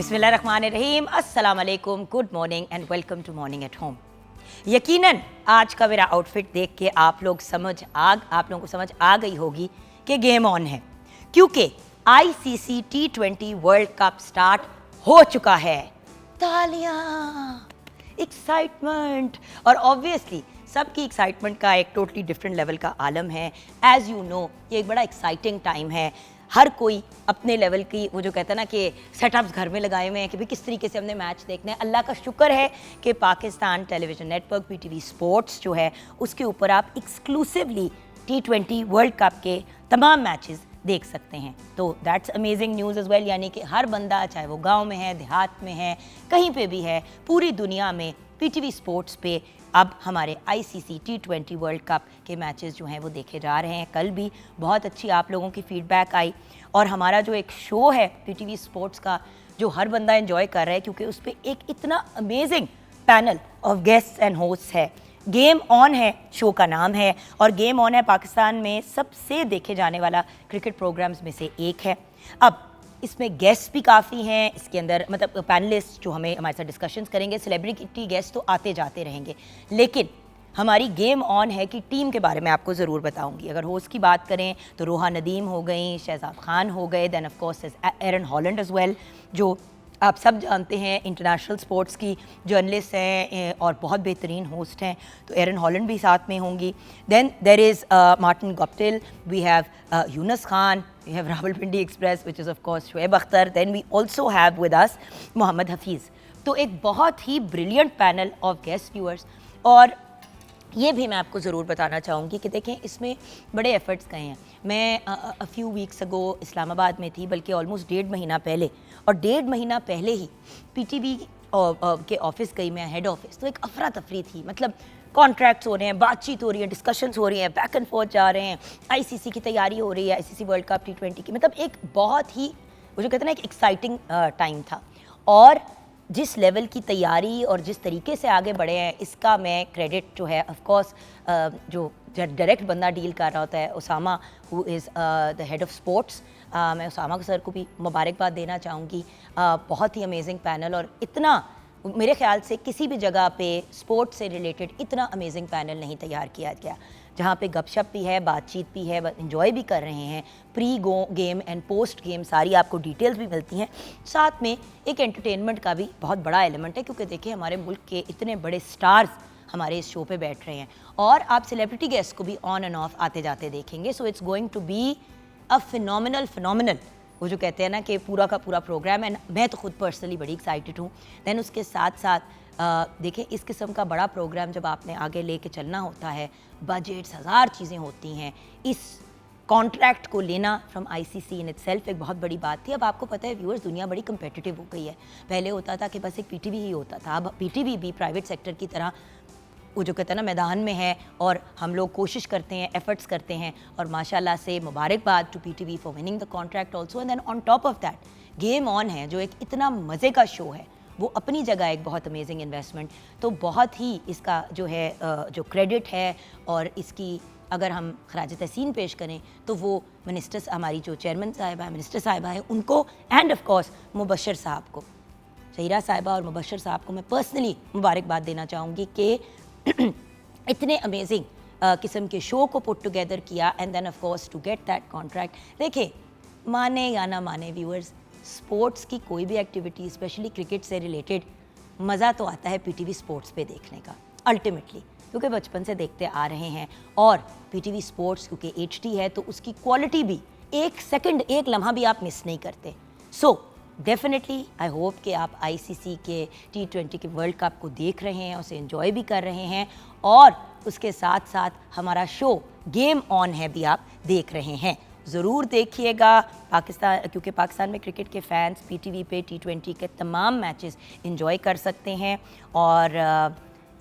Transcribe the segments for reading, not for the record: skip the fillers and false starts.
बिस्मिल्लाहिर्रहमानिर्रहीम, अस्सलाम वालेकुम, good morning and welcome to morning at home. यकीनन आज का मेरा आउटफिट देख के आप लोगों को समझ आ गई होगी कि गेम ऑन है, क्योंकि ICC T20 world cup start हो चुका है। तालियां, एक्साइटमेंट, और ऑब्वियसली सबकी एक्साइटमेंट का एक टोटली डिफरेंट लेवल का आलम है। एज़ यू नो, ये एक बड़ा एक्साइटिंग टाइम है। हर कोई अपने लेवल की, वो जो कहता है ना कि सेटअप्स घर में लगाए हुए हैं कि भाई किस तरीके से हमने मैच देखना है। अल्लाह का शुक्र है कि Pakistan television network PTV sports जो है उसके ऊपर आप एक्सक्लूसिवली T20 वर्ल्ड कप के तमाम मैचेस देख सकते हैं। तो that's amazing news as well, यानी कि हर बंदा, चाहे वो गांव में है, देहात में है, कहीं पे भी है, पूरी दुनिया में PTV स्पोर्ट्स पे अब हमारे ICC T20 वर्ल्ड कप के मैचेस जो हैं वो देखे जा रहे हैं। कल भी बहुत अच्छी आप लोगों की फीडबैक आई, और हमारा जो एक शो है PTV स्पोर्ट्स का, जो हर बंदा एंजॉय कर रहा है, क्योंकि उस पर एक इतना amazing panel of guests and hosts है। गेम ऑन है शो का नाम है, और गेम ऑन है पाकिस्तान में सबसे देखे जाने वाला क्रिकेट प्रोग्राम्स में से एक है। अब इसमें गेस्ट भी काफ़ी हैं, इसके अंदर मतलब पैनलिस्ट जो हमारे साथ डिस्कशंस करेंगे, सेलिब्रिटी गेस्ट तो आते जाते रहेंगे, लेकिन हमारी गेम ऑन है कि टीम के बारे में आपको ज़रूर बताऊंगी। अगर होस्ट की बात करें तो रोहा नदीम हो गई, शहजाद खान हो गए, then of course Aaron Holland as well, जो आप सब जानते हैं इंटरनेशनल स्पोर्ट्स की जर्नलिस्ट हैं और बहुत बेहतरीन होस्ट हैं, तो एरन हॉलैंड भी साथ में होंगी। Then there is Martin Guptill, we have Younis Khan, we have Rawalpindi Express, which is of course Shoaib Akhtar, then we also have with us Mohammad Hafeez. तो एक बहुत ही brilliant panel of guest viewers. और ये भी मैं आपको ज़रूर बताना चाहूँगी कि देखें, इसमें बड़े एफ़र्ट्स गए हैं। मैं a few weeks ago Islamabad में थी, बल्कि ऑलमोस्ट 1.5 महीना पहले, और 1.5 महीना पहले ही PTV के ऑफिस गई मैं, हेड ऑफिस। तो एक अफरा तफरी थी, मतलब कॉन्ट्रैक्ट्स हो रहे हैं, बातचीत हो रही है, डिस्कशंस हो रही हैं, बैक एंड फोर्थ जा रहे हैं, ICC की तैयारी हो रही है, ICC वर्ल्ड कप T20 की, मतलब एक बहुत ही, वो जो कहते हैं ना, एक एक्साइटिंग टाइम था। और जिस लेवल की तैयारी और जिस तरीके से आगे बढ़े हैं, इसका मैं क्रेडिट जो है ऑफ कोर्स जो डायरेक्ट बंदा डील कर रहा होता है, Usama, who is the head of sports, मैं उसामा सर को भी मुबारकबाद देना चाहूँगी। बहुत ही अमेजिंग पैनल, और इतना मेरे ख्याल से किसी भी जगह पे स्पोर्ट्स से रिलेटेड इतना अमेजिंग पैनल नहीं तैयार किया गया, जहाँ पे गपशप भी है, बातचीत भी है, इंजॉय भी कर रहे हैं, pre game and post game सारी आपको डिटेल्स भी मिलती हैं। साथ में एक एंटरटेनमेंट का भी बहुत बड़ा एलिमेंट है, क्योंकि देखिए हमारे मुल्क के इतने बड़े स्टार्स हमारे इस शो पे बैठ रहे हैं, और आप सेलिब्रिटी गेस्ट को भी ऑन एंड ऑफ आते जाते देखेंगे। So it's going to be a phenomenal, वो जो कहते हैं ना कि पूरा का पूरा प्रोग्राम है। मैं तो खुद पर्सनली बड़ी एक्साइटेड हूँ। दैन उसके साथ साथ देखें, इस किस्म का बड़ा प्रोग्राम जब आपने आगे लेके चलना होता है, बजट्स, हज़ार चीज़ें होती हैं। इस कॉन्ट्रैक्ट को लेना फ्रॉम ICC इन इटसेल्फ एक बहुत बड़ी बात थी। अब आपको पता है व्यूअर्स, दुनिया बड़ी कंपेटिटिव हो गई है। पहले होता था कि बस एक PTV ही होता था, अब PTV भी प्राइवेट सेक्टर की तरह, वो जो कहते हैं ना, मैदान में है, और हम लोग कोशिश करते हैं, एफर्ट्स करते हैं, और माशाल्लाह से मुबारकबाद to PTV for winning the contract also. And then on top of that game on है, जो एक इतना मज़े का शो है, वो अपनी जगह एक बहुत अमेजिंग इन्वेस्टमेंट। तो बहुत ही इसका जो है जो क्रेडिट है, और इसकी अगर हम खराज तहसीन पेश करें तो वो मिनिस्टर्स, हमारी जो चेयरमैन साहिबा है, मिनिस्टर साहिबा है, उनको, एंड ऑफ कोर्स मुबशर साहब को, शहीरा साहिबा और मुबशर साहब को मैं पर्सनली मुबारकबाद देना चाहूँगी कि इतने अमेजिंग किस्म के शो को पुट टुगेदर किया, and then of course to get that contract. देखिए, माने या ना माने व्यूअर्स, स्पोर्ट्स की कोई भी एक्टिविटी, स्पेशली क्रिकेट से रिलेटेड, मज़ा तो आता है PTV स्पोर्ट्स पे देखने का अल्टीमेटली, क्योंकि बचपन से देखते आ रहे हैं। और PTV स्पोर्ट्स क्योंकि HD है, तो उसकी क्वालिटी भी एक सेकंड, एक लम्हा भी आप मिस नहीं करते। सो डेफिनेटली आई होप कि आप ICC के T20 के वर्ल्ड कप को देख रहे हैं, उसे एंजॉय भी कर रहे हैं, और उसके साथ साथ हमारा शो गेम ऑन है भी आप देख रहे हैं। ज़रूर देखिएगा पाकिस्तान, क्योंकि पाकिस्तान में क्रिकेट के फैंस PTV पे T20 के तमाम मैचेस एंजॉय कर सकते हैं। और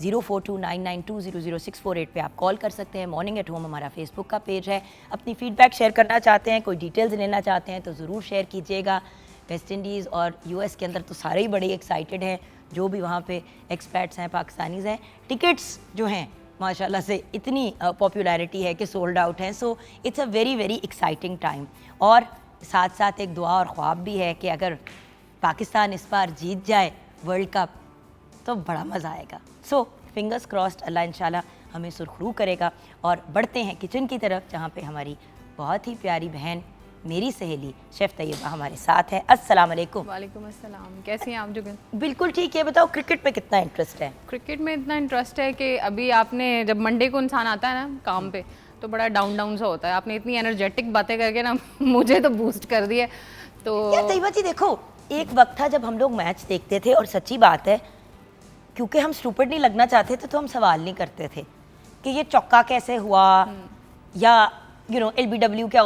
042992000648 पे आप कॉल कर सकते हैं। मॉर्निंग एट होम हमारा फेसबुक का पेज है। अपनी फ़ीडबैक शेयर करना चाहते हैं, कोई डिटेल्स लेना चाहते हैं, तो ज़रूर शेयर कीजिएगा। वेस्ट इंडीज़ और US के अंदर तो सारे ही बड़े एक्साइटेड हैं, जो भी वहाँ पे एक्सपर्ट्स हैं, पाकिस्तानीज़ हैं। टिकट्स जो हैं माशाल्लाह से इतनी पॉपुलैरिटी है कि सोल्ड आउट हैं। So it's a very very exciting time. और साथ साथ एक दुआ और ख्वाब भी है कि अगर पाकिस्तान इस बार जीत जाए वर्ल्ड कप तो बड़ा मज़ा आएगा। सो फिंगर्स क्रॉस्ड, अल्लाह इंशाल्लाह हमें सुरखरू करेगा। और बढ़ते हैं किचन की तरफ, जहाँ पे हमारी बहुत ही प्यारी बहन, मेरी सहेली शेफ़ तैयबा हमारे साथ है। अस्सलाम वालेकुम। वालेकुम अस्सलाम। कैसी हैं आप जुगन? बिल्कुल ठीक है। बताओ क्रिकेट पे कितना इंटरेस्ट है? क्रिकेट में इतना इंटरेस्ट है कि अभी आपने, जब मंडे को इंसान आता है ना काम पे, तो बड़ा डाउन डाउन सा होता है। आपने इतनी एनर्जेटिक बातें करके ना मुझे तो बूस्ट कर दिया। तो यार तैयबा जी देखो, एक वक्त था जब हम लोग मैच देखते थे, और सच्ची बात है, क्योंकि हम स्टूपिड नहीं लगना चाहते थे तो हम सवाल नहीं करते थे कि ये चौका कैसे हुआ, या LBW क्या,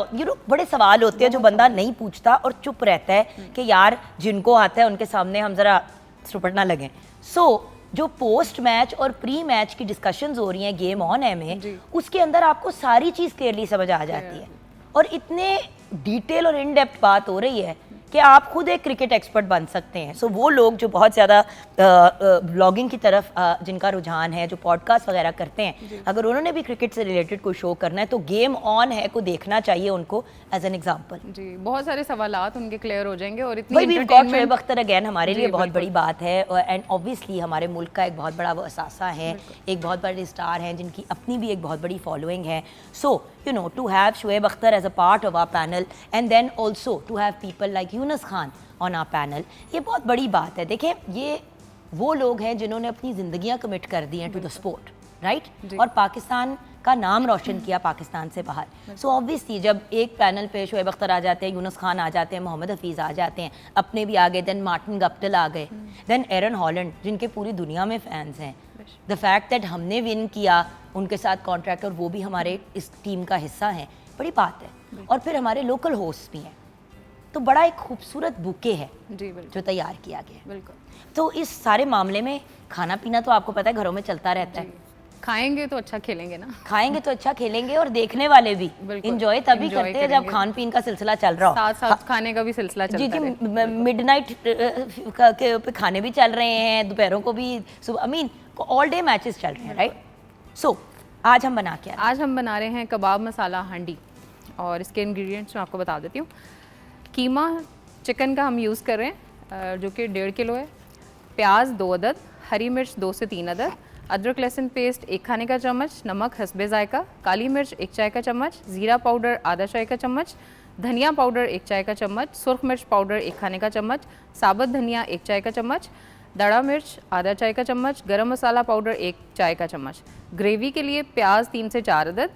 बड़े सवाल होते हैं जो बंदा नहीं पूछता और चुप रहता है कि यार जिनको आता है उनके सामने हम जरा स्टूपिड ना लगें। सो जो पोस्ट मैच और प्री मैच की डिस्कशंस हो रही हैं गेम ऑन है में, उसके अंदर आपको सारी चीज़ क्लियरली समझ आ जाती है, और इतने डिटेल और इन डेप्थ बात हो रही है कि आप खुद एक क्रिकेट एक्सपर्ट बन सकते हैं। सो वो लोग जो बहुत ज़्यादा ब्लॉगिंग की तरफ जिनका रुझान है, जो पॉडकास्ट वगैरह करते हैं, अगर उन्होंने भी क्रिकेट से रिलेटेड कोई शो करना है तो गेम ऑन है को देखना चाहिए उनको एज एन एग्जाम्पल। जी, बहुत सारे सवालात उनके क्लियर हो जाएंगे। और भाई we got Shoaib Akhtar again, हमारे लिए बहुत बड़ी बात है, एंड ऑब्वियसली हमारे मुल्क का एक बहुत बड़ा वो असासा है, एक बहुत बड़े स्टार हैं जिनकी अपनी भी एक बहुत बड़ी फॉलोइंग है। सो to have Shoaib Akhtar as a part of our panel and then also to have people like Yunus Khan on our panel, ये बहुत बड़ी बात है। देखें, ये वो लोग हैं जिन्होंने अपनी ज़िंदगियां कमिट कर दी हैं टू द स्पोर्ट, राइट, और पाकिस्तान का नाम रोशन किया पाकिस्तान से बाहर। सो ऑब्वियसली जब एक पैनल पे शोएब अख्तर आ जाते हैं, यूनुस खान आ जाते हैं, मोहम्मद हफीज़ आ जाते हैं, अपने भी आ गए, देन मार्टिन गप्टिल आ गए, देन एरन हॉलैंड जिनके पूरी दुनिया में फैंस हैं, द फैक्ट दैट हमने विन किया उनके साथ कॉन्ट्रैक्ट और वो भी हमारे इस टीम का हिस्सा हैं, बड़ी बात है। और फिर हमारे लोकल होस्ट भी हैं, तो बड़ा एक खूबसूरत बुके है जो तैयार किया गया है। बिल्कुल। तो इस सारे मामले में खाना पीना तो आपको पता है घरों में चलता रहता है, खाएंगे तो अच्छा खेलेंगे ना, खाएंगे तो अच्छा खेलेंगे, और देखने वाले भी इंजॉय तभी करते हैं जब खान पीन का सिलसिला चल रहा हो, साथ साथ खाने का भी सिलसिला चलता है। जी, मिडनाइट पे खाने भी चल रहे हैं, दोपहरों को भी, ऑल डे मैचेस चल रहे हैं, राइट। सो आज हम बना रहे हैं कबाब मसाला हांडी, और इसके इंग्रेडिएंट्स मैं आपको बता देती हूँ। कीमा चिकन का हम यूज़ कर रहे हैं जो कि 1.5 किलो है, प्याज 2 अदद, हरी मिर्च 2 से 3 अदद, अदरक लहसुन पेस्ट 1 खाने का चम्मच, नमक हस्बे जायका, काली मिर्च 1 चाय का चम्मच, ज़ीरा पाउडर आधा चाय का चम्मच, धनिया पाउडर 1 चाय का चम्मच, सुर्ख मिर्च पाउडर 1 खाने का चम्मच, साबुत धनिया 1 चाय का चम्मच, दड़ा मिर्च आधा चाय का चम्मच, गरम मसाला पाउडर 1 चाय का चम्मच। ग्रेवी के लिए प्याज 3 से 4 अदद,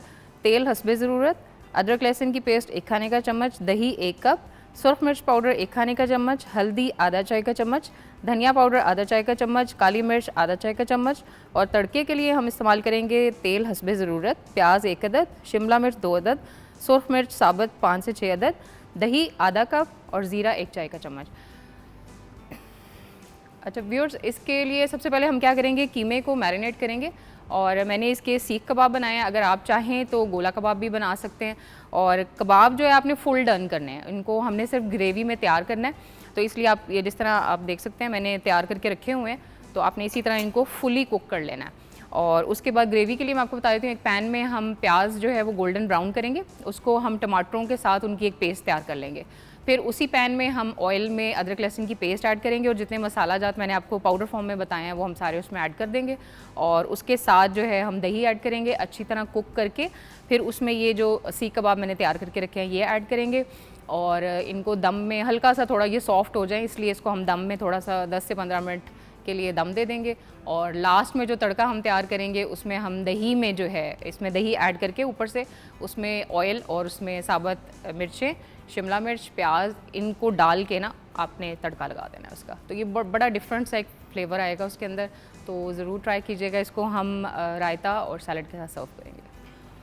तेल हस्बे ज़रूरत, अदरक लहसुन की पेस्ट 1 खाने का चम्मच, दही 1 कप, सुर्ख मिर्च पाउडर 1 खाने का चम्मच, हल्दी आधा चाय का चम्मच, धनिया पाउडर आधा चाय का चम्मच, काली मिर्च आधा चाय का चम्मच। और तड़के के लिए हम इस्तेमाल करेंगे तेल हस्बे ज़रूरत, प्याज 1 अदद, शिमला मिर्च 2 अदद, सुर्ख मिर्च साबुत 5 से 6 अदद, दही आधा कप और ज़ीरा 1 चाय का चम्मच। अच्छा व्यूअर्स, इसके लिए सबसे पहले हम क्या करेंगे, कीमे को मैरिनेट करेंगे, और मैंने इसके सीख कबाब बनाए हैं। अगर आप चाहें तो गोला कबाब भी बना सकते हैं, और कबाब जो है आपने फुल डन करने हैं, इनको हमने सिर्फ ग्रेवी में तैयार करना है। तो इसलिए आप ये जिस तरह आप देख सकते हैं मैंने तैयार करके रखे हुए हैं, तो आपने इसी तरह इनको फुली कुक कर लेना है। और उसके बाद ग्रेवी के लिए मैं आपको बता देती हूँ, एक पैन में हम प्याज जो है वो गोल्डन ब्राउन करेंगे, उसको हम टमाटरों के साथ उनकी एक पेस्ट तैयार कर लेंगे। फिर उसी पैन में हम ऑयल में अदरक लहसुन की पेस्ट ऐड करेंगे, और जितने मसाला जात मैंने आपको पाउडर फॉर्म में बताए हैं वो हम सारे उसमें ऐड कर देंगे। और उसके साथ जो है हम दही ऐड करेंगे, अच्छी तरह कुक करके फिर उसमें ये जो सीख कबाब मैंने तैयार करके रखे हैं ये ऐड करेंगे, और इनको दम में हल्का सा थोड़ा ये सॉफ्ट हो जाए, इसलिए इसको हम दम में थोड़ा सा 10 से 15 मिनट के लिए दम दे देंगे। और लास्ट में जो तड़का हम तैयार करेंगे उसमें हम दही में जो है इसमें दही ऐड करके ऊपर से उसमें ऑयल और उसमें साबुत मिर्चें, शिमला मिर्च, प्याज, इनको डाल के ना आपने तड़का लगा देना है उसका। तो ये बड़ा डिफरेंट सा एक फ्लेवर आएगा उसके अंदर, तो ज़रूर ट्राई कीजिएगा। इसको हम रायता और सैलड के साथ सर्व करेंगे।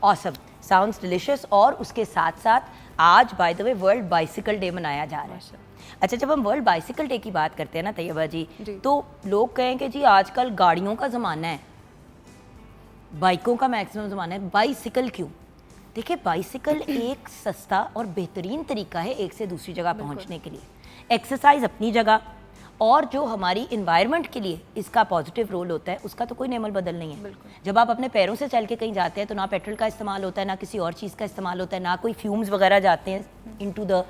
Awesome, sounds delicious. और उसके साथ साथ आज by the way world bicycle day मनाया जा रहा है। अच्छा, जब हम वर्ल्ड बाइसिकल डे की बात करते हैं ना तैयबा जी, तो लोग कहें कि जी आजकल गाड़ियों का ज़माना है, बाइकों का मैक्सिमम ज़माना है, बाइसिकल क्यों? देखिए, बाइसिकल एक सस्ता और बेहतरीन तरीका है एक से दूसरी जगह पहुंचने के लिए। एक्सरसाइज अपनी जगह, और जो हमारी इन्वायरमेंट के लिए इसका पॉजिटिव रोल होता है उसका तो कोई नेमल बदल नहीं है। जब आप अपने पैरों से चल के कहीं जाते हैं तो ना पेट्रोल का इस्तेमाल होता है, ना किसी और चीज़ का इस्तेमाल होता है, ना कोई फ्यूम्स वगैरह जाते हैं इनटू द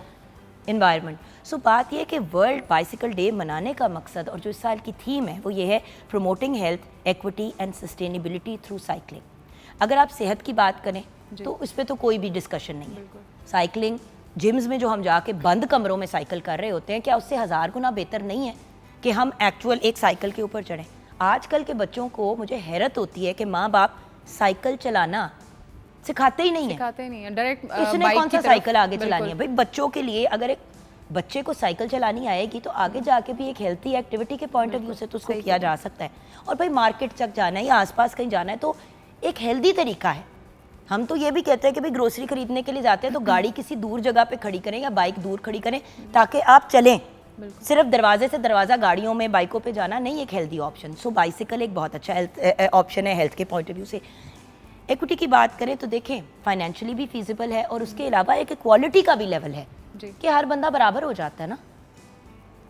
इन्वायरमेंट। सो बात यह है कि वर्ल्ड बाइसिकल डे मनाने का मकसद और जो इस साल की थीम है वो ये है promoting health, equity and sustainability through cycling. अगर आप सेहत की बात करें तो इस पर तो कोई भी डिस्कशन नहीं है। साइकिलिंग, जिम्स में जो हम जाके बंद कमरों में साइकिल कर रहे होते हैं, क्या उससे 1000 गुना बेहतर नहीं है कि हम एक्चुअल एक साइकिल के ऊपर चढ़ें? आजकल के बच्चों को मुझे हैरत होती है कि माँ बाप साइकिल चलाना सिखाते ही नहीं है, सिखाते नहीं है, डायरेक्ट इसने कौन सा साइकिल आगे चलानी है। भाई बच्चों के लिए अगर एक बच्चे को साइकिल चलानी आएगी तो आगे जाके भी एक हेल्थी एक्टिविटी के पॉइंट ऑफ व्यू से तो उसको किया जा सकता है। और भाई मार्केट तक जाना है या आसपास कहीं जाना है तो एक हेल्दी तरीका है। हम तो ये भी कहते हैं कि भाई ग्रोसरी खरीदने के लिए जाते हैं तो गाड़ी किसी दूर जगह पे खड़ी करें या बाइक दूर खड़ी करें ताकि आप चलें। सिर्फ दरवाजे से दरवाज़ा गाड़ियों में, बाइकों पे जाना नहीं एक हेल्दी ऑप्शन। सो बाइसिकल एक बहुत अच्छा हेल्थ ऑप्शन है हेल्थ के पॉइंट ऑफ व्यू से। इक्विटी की बात करें तो देखें फाइनेंशियली भी फीजिबल है और उसके अलावा एक क्वालिटी का भी लेवल है कि हर बंदा बराबर हो जाता है ना।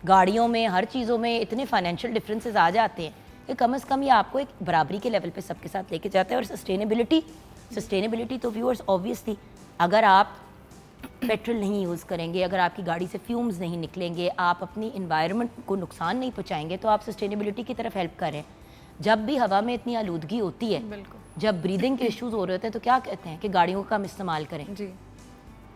गाड़ियों में, हर चीज़ों में इतने फाइनेंशियल डिफरेंसेस आ जाते हैं कि कम से कम ये आपको एक बराबरी के लेवल पे सबके साथ लेके जाता है। और सस्टेनेबिलिटी तो व्यूअर्स ऑब्वियसली अगर आप पेट्रोल नहीं यूज़ करेंगे, अगर आपकी गाड़ी से फ्यूम्स नहीं निकलेंगे, आप अपनी इन्वायरमेंट को नुकसान नहीं पहुँचाएंगे तो आप सस्टेनेबिलिटी की तरफ हेल्प कर रहे हैं। जब भी हवा में इतनी आलूदगी होती है, जब ब्रीदिंग के इश्यूज हो रहे होते हैं तो क्या कहते हैं कि गाड़ियों का हम इस्तेमाल करें जी।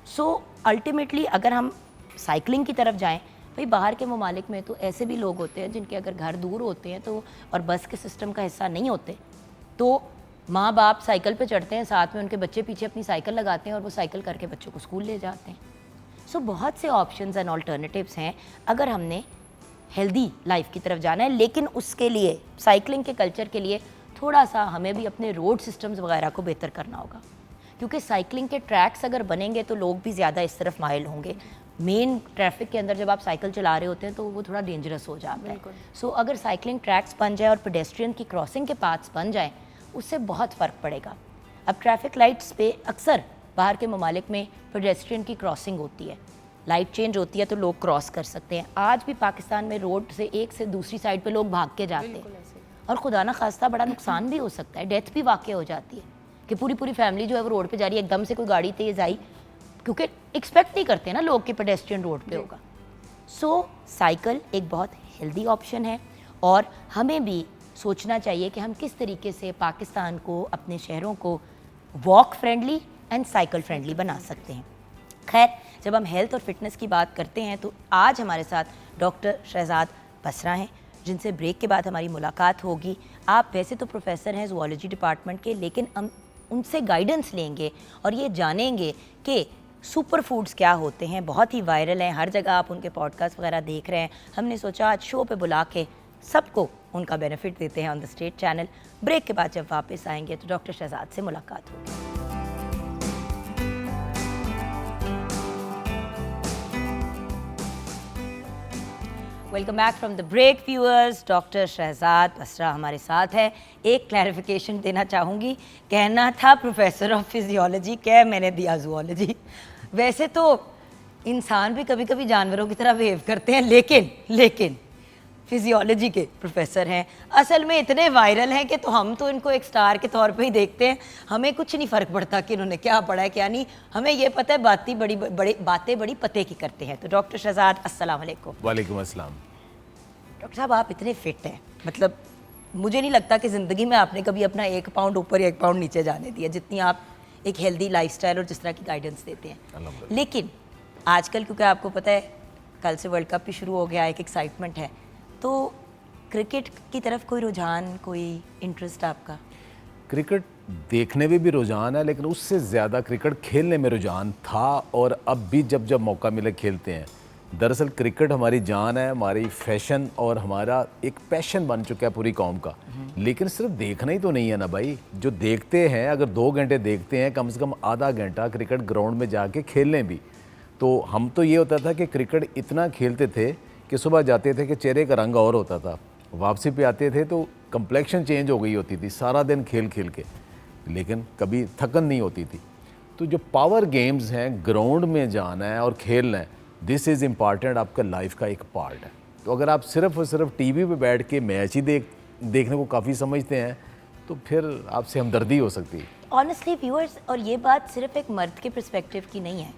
सो अल्टीमेटली अगर हम साइकिलिंग की तरफ जाएं, भाई बाहर के ममालिक में तो ऐसे भी लोग होते हैं जिनके अगर घर दूर होते हैं तो और बस के सिस्टम का हिस्सा नहीं होते तो माँ बाप साइकिल पे चढ़ते हैं, साथ में उनके बच्चे पीछे अपनी साइकिल लगाते हैं और वो साइकिल करके बच्चों को स्कूल ले जाते हैं। सो बहुत से ऑप्शंस एंड ऑल्टरनेटिव्स हैं अगर हमने हेल्दी लाइफ की तरफ जाना है। लेकिन उसके लिए साइकिलिंग के कल्चर के लिए थोड़ा सा हमें भी अपने रोड सिस्टम्स वगैरह को बेहतर करना होगा, क्योंकि साइकिलिंग के ट्रैक्स अगर बनेंगे तो लोग भी ज़्यादा इस तरफ माइल होंगे। मेन ट्रैफिक के अंदर जब आप साइकिल चला रहे होते हैं तो वो थोड़ा डेंजरस हो जाता है। सो अगर साइकिलिंग ट्रैक्स बन जाए और पेडेस्ट्रियन की क्रॉसिंग के पाथ्स बन जाए उससे बहुत फ़र्क पड़ेगा। अब ट्रैफिक लाइट्स पे अक्सर बाहर के ममालिक में पेडेस्ट्रियन की क्रॉसिंग होती है, लाइट चेंज होती है तो लोग क्रॉस कर सकते हैं। आज भी पाकिस्तान में रोड से एक से दूसरी साइड पे लोग भाग के जाते हैं और खुदा ना खास्ता बड़ा नुकसान भी हो सकता है, डेथ भी वाक़ई हो जाती है कि पूरी पूरी फैमिली जो है वो रोड पे जा रही है, एकदम से कोई गाड़ी तेज़ आई, क्योंकि एक्सपेक्ट नहीं करते ना लोग कि पेडेस्ट्रियन रोड पे होगा। सो साइकिल एक बहुत हेल्दी ऑप्शन है और हमें भी सोचना चाहिए कि हम किस तरीके से पाकिस्तान को, अपने शहरों को walk friendly and cycle friendly बना सकते हैं। खैर, जब हम हेल्थ और फिटनेस की बात करते हैं तो आज हमारे साथ डॉक्टर शहजाद बसरा हैं जिनसे ब्रेक के बाद हमारी मुलाकात होगी। आप वैसे तो प्रोफेसर हैं ज़ूलॉजी डिपार्टमेंट के, लेकिन हम उनसे गाइडेंस लेंगे और ये जानेंगे कि सुपर फूड्स क्या होते हैं। बहुत ही वायरल हैं, हर जगह आप उनके पॉडकास्ट वगैरह देख रहे हैं। हमने सोचा आज शो पे बुला के सबको उनका बेनिफिट देते हैं on the state channel. Break के बाद जब वापस आएंगे तो डॉक्टर शहजाद से मुलाकात होगी। Welcome back from the break viewers. Doctor Shahzad Basra हमारे साथ है। एक क्लैरिफिकेशन देना चाहूँगी, कहना था प्रोफेसर ऑफ फिजियोलॉजी, कह मैंने दिया जूलॉजी। वैसे तो इंसान भी कभी कभी जानवरों की तरह बिहेव करते हैं, लेकिन फिजियोलॉजी के प्रोफेसर हैं। असल में इतने वायरल हैं कि तो हम तो इनको एक स्टार के तौर पे ही देखते हैं, हमें कुछ नहीं फ़र्क पड़ता कि इन्होंने क्या पढ़ा है क्या नहीं। हमें ये पता है बातें बड़ी पते की करते हैं। तो डॉक्टर शहजाद अस्सलाम वालेकुम। वालेकुम अस्सलाम। डॉक्टर साहब, आप इतने फिट हैं, मतलब मुझे नहीं लगता कि ज़िंदगी में आपने कभी अपना 1 पाउंड ऊपर या 1 पाउंड नीचे जाने दिया, जितनी आप एक हेल्दी लाइफस्टाइल और जिस तरह की गाइडेंस देते हैं। लेकिन आजकल क्योंकि आपको पता है कल से वर्ल्ड कप भी शुरू हो गया, एक एक्साइटमेंट है, तो क्रिकेट की तरफ कोई रुझान, कोई इंटरेस्ट आपका? क्रिकेट देखने में भी रुझान है, लेकिन उससे ज़्यादा क्रिकेट खेलने में रुझान था और अब भी जब जब मौका मिले खेलते हैं। दरअसल क्रिकेट हमारी जान है, हमारी फैशन और हमारा एक पैशन बन चुका है पूरी कौम का। लेकिन सिर्फ देखना ही तो नहीं है ना भाई, जो देखते हैं अगर 2 घंटे देखते हैं, कम से कम आधा घंटा क्रिकेट ग्राउंड में जाके खेलने भी। तो हम तो ये होता था कि क्रिकेट इतना खेलते थे कि सुबह जाते थे कि चेहरे का रंग और होता था, वापसी पे आते थे तो कंप्लेक्शन चेंज हो गई होती थी सारा दिन खेल खेल के, लेकिन कभी थकन नहीं होती थी। तो जो पावर गेम्स हैं, ग्राउंड में जाना है और खेलना है, दिस इज़ इम्पॉर्टेंट, आपका लाइफ का एक पार्ट है। तो अगर आप सिर्फ और सिर्फ टीवी पे बैठ के मैच ही देखने को काफ़ी समझते हैं तो फिर आपसे हमदर्दी हो सकती है। ऑनेस्टली व्यूअर्स, और ये बात सिर्फ एक मर्द के पर्सपेक्टिव की नहीं है।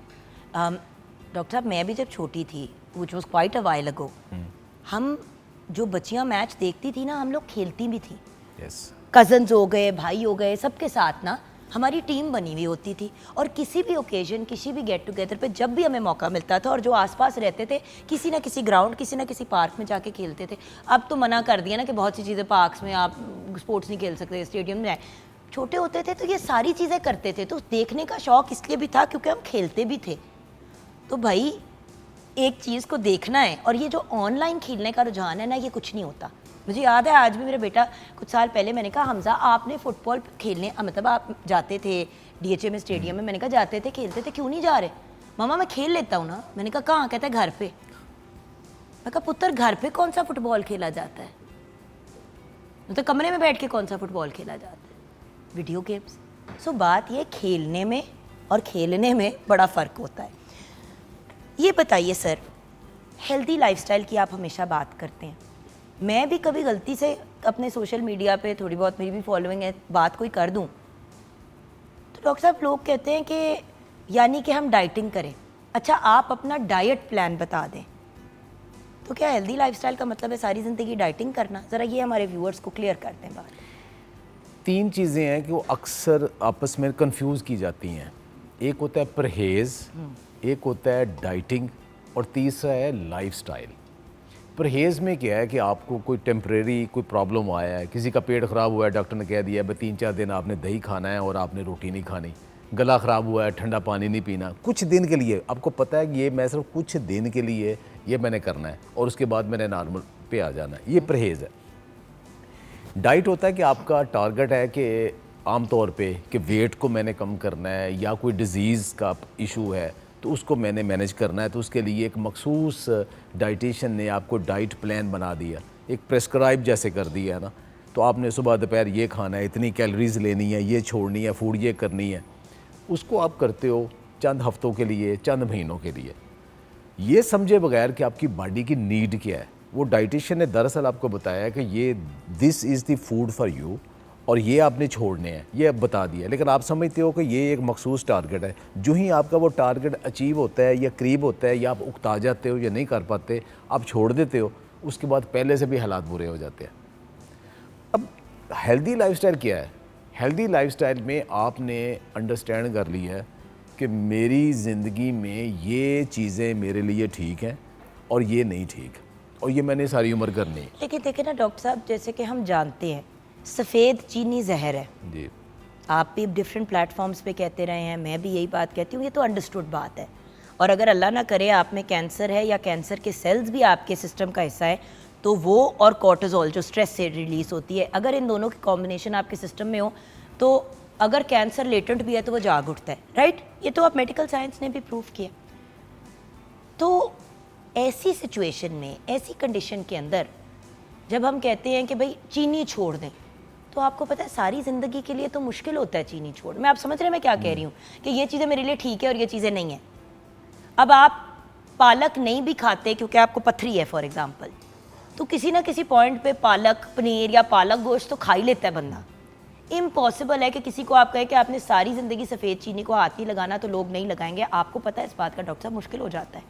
डॉक्टर साहब मैं भी जब छोटी थी, which was quite a while ago, हम जो बच्चियां मैच देखती थी ना, हम लोग खेलती भी थी। यस कजन्स हो गए, भाई हो गए, सबके साथ ना हमारी टीम बनी हुई होती थी। और किसी भी ओकेजन, किसी भी गेट टुगेदर पे जब भी हमें मौका मिलता था, और जो आसपास रहते थे किसी ना किसी ग्राउंड, किसी ना किसी पार्क में जाके खेलते थे। अब तो मना कर दिया ना कि बहुत सी चीज़ें पार्क्स में आप स्पोर्ट्स नहीं खेल सकते, स्टेडियम में। छोटे होते थे तो ये सारी चीज़ें करते थे, तो देखने का शौक इसलिए भी था क्योंकि हम खेलते भी थे। तो भाई एक चीज़ को देखना है, और ये जो ऑनलाइन खेलने का रुझान है ना, ये कुछ नहीं होता। मुझे याद है आज भी मेरा बेटा, कुछ साल पहले मैंने कहा हमजा आपने फुटबॉल खेलने, मतलब आप जाते थे DHA में स्टेडियम में, मैंने कहा जाते थे, खेलते थे, क्यों नहीं जा रहे? मामा मैं खेल लेता हूँ ना। मैंने कहा कहाँ? कहता है घर पे। मैं कहा पुत्र घर पे कौन सा फुटबॉल खेला जाता है? मतलब कमरे में बैठ के कौन सा फुटबॉल खेला जाता है? Video games. सो बात ये खेलने में और खेलने में बड़ा फ़र्क होता है। ये बताइए सर, हेल्दी लाइफस्टाइल की आप हमेशा बात करते हैं, मैं भी कभी गलती से अपने सोशल मीडिया पे, थोड़ी बहुत मेरी भी फॉलोइंग है, बात कोई कर दूं तो डॉक्टर साहब लोग कहते हैं कि यानी कि हम डाइटिंग करें। अच्छा आप अपना डाइट प्लान बता दें, तो क्या हेल्दी लाइफस्टाइल का मतलब है सारी ज़िंदगी डाइटिंग करना? ज़रा ये हमारे व्यूअर्स को क्लियर करते हैं बात। 3 चीज़ें हैं कि वो अक्सर आपस में कंफ्यूज की जाती हैं। एक होता है परहेज़, एक होता है डाइटिंग, और तीसरा है लाइफस्टाइल। परहेज़ में क्या है कि आपको कोई टेम्परेरी कोई प्रॉब्लम आया है, किसी का पेट ख़राब हुआ है, डॉक्टर ने कह दिया है 3-4 दिन आपने दही खाना है और आपने रोटी नहीं खानी। गला ख़राब हुआ है, ठंडा पानी नहीं पीना, कुछ दिन के लिए आपको पता है कि ये मैं सिर्फ कुछ दिन के लिए ये मैंने करना है और उसके बाद मैंने नॉर्मल पे आ जाना है। ये परहेज़ है। डाइट होता है कि आपका टारगेट है कि आम तौर पे कि वेट को मैंने कम करना है या कोई डिज़ीज़ का इशू है तो उसको मैंने मैनेज करना है, तो उसके लिए एक मखसूस डाइटिशियन ने आपको डाइट प्लान बना दिया, एक प्रेस्क्राइब जैसे कर दिया है ना। तो आपने सुबह दोपहर ये खाना है, इतनी कैलोरीज लेनी है, ये छोड़नी है, फूड ये करनी है। उसको आप करते हो चंद हफ्तों के लिए, चंद महीनों के लिए, ये समझे बगैर कि आपकी बॉडी की नीड क्या है। वो डाइटिशियन ने दरअसल आपको बताया कि ये this is the food for you और ये आपने छोड़ने हैं, ये अब बता दिया। लेकिन आप समझते हो कि ये एक मखसूस टारगेट है। जो ही आपका वो टारगेट अचीव होता है या करीब होता है या आप उकता जाते हो या नहीं कर पाते, आप छोड़ देते हो, उसके बाद पहले से भी हालात बुरे हो जाते हैं। अब हेल्दी लाइफस्टाइल क्या है? हेल्दी लाइफस्टाइल में आपने अंडरस्टैंड कर लिया है कि मेरी ज़िंदगी में ये चीज़ें मेरे लिए ठीक हैं और ये नहीं ठीक, और ये मैंने सारी उम्र करनी है। लेकिन देखिए ना डॉक्टर साहब, जैसे कि हम जानते हैं सफ़ेद चीनी जहर है। जी, आप भी डिफरेंट प्लेटफॉर्म्स पे कहते रहे हैं, मैं भी यही बात कहती हूँ, ये तो अंडरस्टूड बात है। और अगर अल्लाह ना करे आप में कैंसर है या कैंसर के सेल्स भी आपके सिस्टम का हिस्सा है, तो वो और कॉर्टिसोल जो स्ट्रेस से रिलीज़ होती है, अगर इन दोनों की कॉम्बिनेशन आपके सिस्टम में हो तो अगर कैंसर लेटेंट भी है तो वो जाग उठता है, राइट? ये तो आप मेडिकल साइंस ने भी प्रूव किया। तो ऐसी सिचुएशन में, ऐसी कंडीशन के अंदर जब हम कहते हैं कि भाई चीनी छोड़ दें, तो आपको पता है सारी ज़िंदगी के लिए तो मुश्किल होता है चीनी छोड़। मैं आप समझ रहे हैं मैं क्या कह रही हूँ कि ये चीज़ें मेरे लिए ठीक है और ये चीज़ें नहीं है। अब आप पालक नहीं भी खाते क्योंकि आपको पथरी है फॉर एग्जांपल, तो किसी ना किसी पॉइंट पे पालक पनीर या पालक गोश्त तो खा ही लेता है बंदा। इम्पॉसिबल है कि किसी को आप कहें कि आपने सारी ज़िंदगी सफ़ेद चीनी को हाथ नहीं लगाना, तो लोग नहीं लगाएंगे। आपको पता है इस बात का डॉक्टर साहब, मुश्किल हो जाता है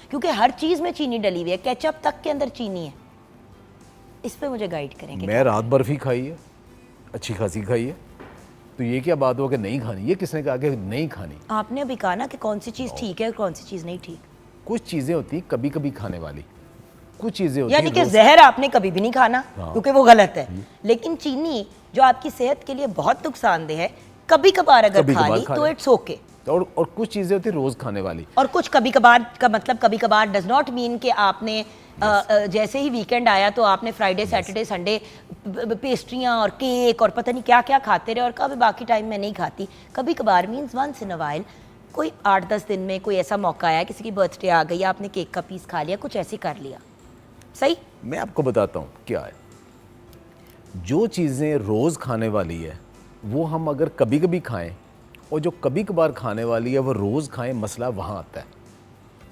क्योंकि हर चीज़ में चीनी डली हुई है, केचप तक के अंदर चीनी है। इस पे मुझे गाइड करेंगे। मैं रात बर्फ़ी खाई है, अच्छी खासी खाई है, तो ये क्या बात हो कि नहीं खानी? ये किसने कहा कि नहीं खानी? आपने अभी कहा ना कि कौन सी चीज़ ठीक है और कौन सी चीज़ नहीं ठीक। कुछ चीज़ें होती कभी कभी खाने वाली, कुछ चीज़ें होती यानी कि जहर आपने कभी भी नहीं खाना क्योंकि वो गलत है, लेकिन चीनी जो आपकी सेहत के लिए बहुत नुकसानदेह है, कभी कभार अगर खा ली तो इट्स ओके। और कुछ चीज़ें होती रोज़ खाने वाली। और कुछ कभी कभार का मतलब कभी कभार डज नॉट मीन कि आपने जैसे ही वीकेंड आया तो आपने फ्राइडे सैटरडे संडे पेस्ट्रियाँ और केक और पता नहीं क्या क्या खाते रहे और कभी बाकी टाइम में नहीं खाती। कभी कभार means once in a while, कोई 8-10 दिन में कोई ऐसा मौका आया, किसी की बर्थडे आ गई, आपने केक का पीस खा लिया, कुछ ऐसे कर लिया, सही? मैं आपको बताता हूँ क्या है। जो चीज़ें रोज़ खाने वाली है वो हम अगर कभी कभी खाएं, और जो कभी कभार खाने वाली है वो रोज़ खाएं, मसला वहाँ आता है।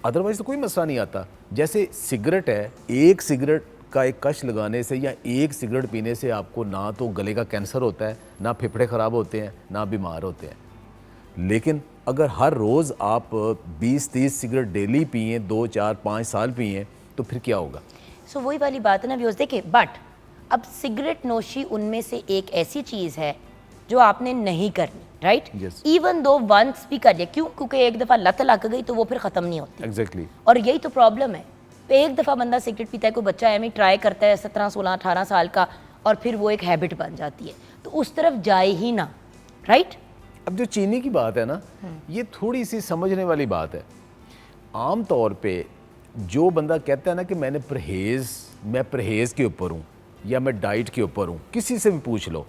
अदरवाइज़ तो कोई मसला नहीं आता। जैसे सिगरेट है, एक सिगरेट का एक कश लगाने से या एक सिगरेट पीने से आपको ना तो गले का कैंसर होता है, ना फेफड़े ख़राब होते हैं, ना बीमार होते हैं। लेकिन अगर हर रोज़ आप 20-30 सिगरेट डेली पिए, 2, 4, 5 साल पिए, तो फिर क्या होगा? सो वही वाली बात है ना व्यूअर्स, देखिए बट अब सिगरेट नोशी उनमें से एक ऐसी चीज़ है जो आपने नहीं करनी, right? Yes. Even though once भी करिए, क्यों? क्योंकि एक दफ़ा लत लग गई तो वो फिर ख़त्म नहीं होती। एग्जैक्टली। और यही तो प्रॉब्लम है। एक दफ़ा बंदा सिगरेट पीता है, कोई बच्चा एम ट्राई करता है 17, 16, 18 साल का, और फिर वो एक हैबिट बन जाती है, तो उस तरफ जाए ही ना, राइट? अब जो चीनी की बात है ना, ये थोड़ी सी समझने वाली बात है। आम तौर पे जो बंदा कहता है ना कि मैं परहेज़ के ऊपर हूँ या मैं डाइट के ऊपर हूँ, किसी से भी पूछ लो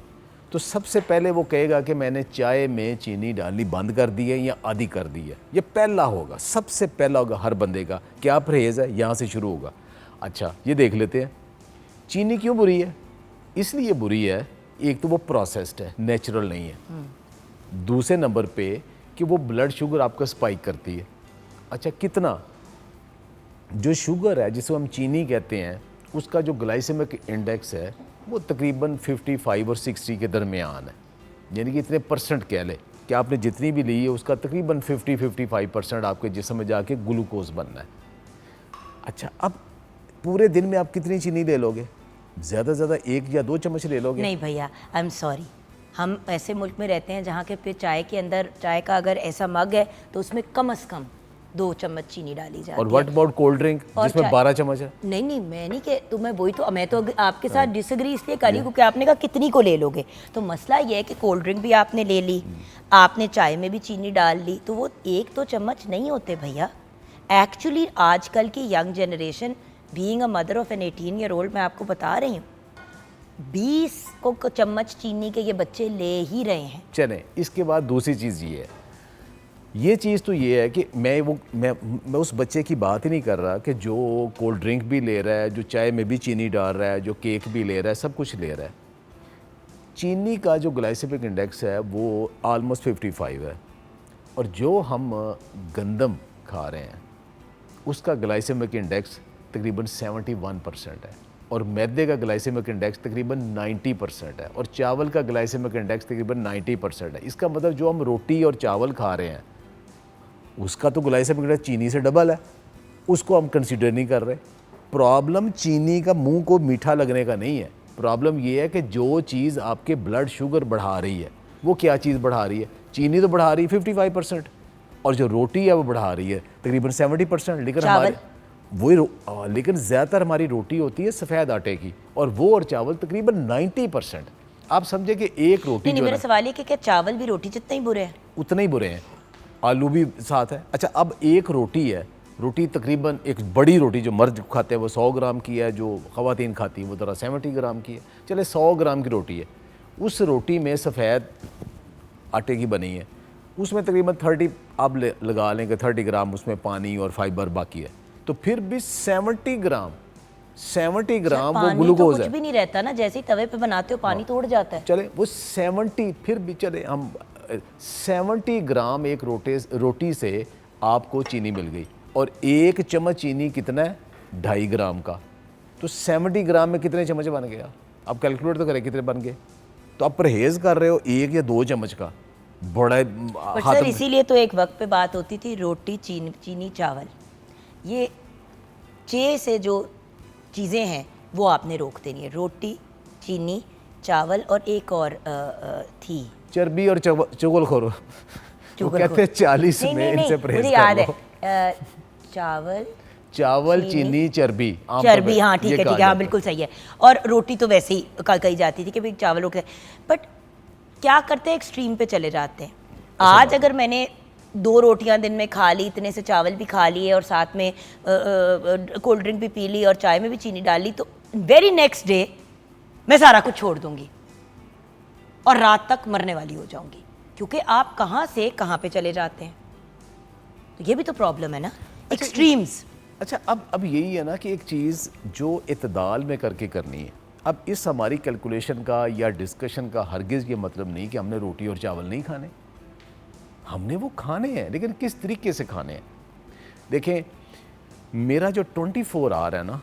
तो सबसे पहले वो कहेगा कि मैंने चाय में चीनी डालनी बंद कर दी है या आधी कर दी है। ये पहला होगा, सबसे पहला होगा हर बंदे का, क्या परहेज़ है, यहाँ से शुरू होगा। अच्छा, ये देख लेते हैं चीनी क्यों बुरी है। इसलिए बुरी है, एक तो वो प्रोसेस्ड है, नेचुरल नहीं है। दूसरे नंबर पे कि वो ब्लड शुगर आपका स्पाइक करती है। अच्छा, कितना जो शुगर है जिसको हम चीनी कहते हैं, उसका जो ग्लाइसेमिक इंडेक्स है वो तकरीबन 55 और 60 के दरमियान है। यानी कि इतने परसेंट कह ले कि आपने जितनी भी ली है उसका तकरीबन 50-55% आपके जिस्म में जाके ग्लूकोज बनना है। अच्छा, अब पूरे दिन में आप कितनी चीनी ले लोगे? ज़्यादा से ज़्यादा 1 या 2 चम्मच ले लोगे। नहीं भैया, आई एम सॉरी, हम ऐसे मुल्क में रहते हैं जहाँ के पे चाय के अंदर, चाय का अगर ऐसा मग है तो उसमें कम से कम 2 चम्मच चीनी डाली जाती है। और व्हाट अबाउट कोल्ड ड्रिंक जिसमें 12 चम्मच है? नहीं नहीं, मैं नहीं कि तो मैं तो आपके साथ डिसएग्री इसलिए करी क्योंकि आपने कहा कितनी को ले लोगे। तो मसला ये है कि कोल्ड ड्रिंक भी आपने ले ली, आपने चाय में भी चीनी डाल ली, तो वो 1-2 चम्मच नहीं होते भैया। एक्चुअली आजकल की young generation, being a mother of an 18 year old, मैं आपको बता रही हूँ 20 को चम्मच चीनी के ये बच्चे ले ही रहे हैं। चलें, इसके बाद दूसरी चीज़ ये है, ये चीज़ तो ये है कि मैं उस बच्चे की बात ही नहीं कर रहा कि जो कोल्ड ड्रिंक भी ले रहा है, जो चाय में भी चीनी डाल रहा है, जो केक भी ले रहा है, सब कुछ ले रहा है। चीनी का जो ग्लाइसेमिक इंडेक्स है वो ऑलमोस्ट 55 है, और जो हम गंदम खा रहे हैं उसका ग्लाइसेमिक इंडेक्स तकरीबन 71% है, और मैदे का ग्लाइसेमिक इंडेक्स तकरीबन 90% है, और चावल का ग्लाइसेमिक इंडेक्स तकरीबन 90% है। इसका मतलब जो हम रोटी और चावल खा रहे हैं उसका तो ग्लाइसेमिक इंडेक्स चीनी से डबल है, उसको हम कंसीडर नहीं कर रहे। प्रॉब्लम चीनी का मुंह को मीठा लगने का नहीं है, प्रॉब्लम ये है कि जो चीज़ आपके ब्लड शुगर बढ़ा रही है वो क्या चीज़ बढ़ा रही है। चीनी तो बढ़ा रही है 55%, और जो रोटी है वो बढ़ा रही है तकरीबन 70%। लेकिन लेकिन ज़्यादातर हमारी रोटी होती है सफ़ेद आटे की, और वो और चावल तकरीबन 90%। आप समझे कि एक रोटी नहीं, मेरा सवाल ये कि क्या चावल भी रोटी जितने ही बुरे हैं? उतने ही बुरे हैं, आलू भी साथ है। अच्छा, अब एक रोटी है, रोटी तकरीबन एक बड़ी रोटी जो मर्द खाते हैं वो 100 ग्राम की है, जो ख़वातीन खाती हैं वो ज़रा 70 ग्राम की है। चले 100 ग्राम की रोटी है, उस रोटी में सफ़ेद आटे की बनी है, उसमें तकरीबन 30 आप लगा लें कि 30 ग्राम उसमें पानी और फाइबर बाकी है, तो फिर भी 70 ग्राम वो ग्लूकोज है। कुछ भी नहीं रहता ना, जैसे ही तवे पे बनाते हो पानी तो उड़ जाता है। चले वो 70, फिर भी चले हम 70 ग्राम एक रोटी से आपको चीनी मिल गई, और 1 चम्मच चीनी कितना है? 2.5 ग्राम का। तो 70 ग्राम में कितने चम्मच बन गया? आप कैलकुलेट तो करें कितने बन गए। तो आप परहेज़ कर रहे हो 1 या 2 चम्मच का, बड़ा सर इसीलिए तो एक वक्त पे बात होती थी रोटी चीनी चावल, ये 6 से जो चीज़ें हैं वो आपने रोक देनी है, रोटी चीनी चावल और एक और थी चर्बी और चुगलखोर। वो कहते हैं 40 में इनसे परहेज मुझे याद है चावल चीनी चर्बी। हाँ ठीक है, हाँ बिल्कुल सही है। और रोटी तो वैसे ही कही जाती थी कि भाई चावल हो गया, बट क्या करते हैं एक्सट्रीम पे चले जाते हैं। आज अगर मैंने 2 रोटियां दिन में खा ली, इतने से चावल भी खा लिए और साथ में कोल्ड ड्रिंक भी पी ली और चाय में भी चीनी डाल ली, तो वेरी नेक्स्ट डे मैं सारा कुछ छोड़ दूंगी और रात तक मरने वाली हो जाऊंगी, क्योंकि आप कहाँ से कहाँ पे चले जाते हैं। तो ये भी तो प्रॉब्लम है ना, एक्सट्रीम्स। अच्छा, अब यही है ना कि एक चीज़ जो इतदाल में करके करनी है। अब इस हमारी कैलकुलेशन का या डिस्कशन का हरगिज़ ये मतलब नहीं कि हमने रोटी और चावल नहीं खाने, हमने वो खाने हैं, लेकिन किस तरीके से खाने हैं। देखें, मेरा जो 24 आवर है ना,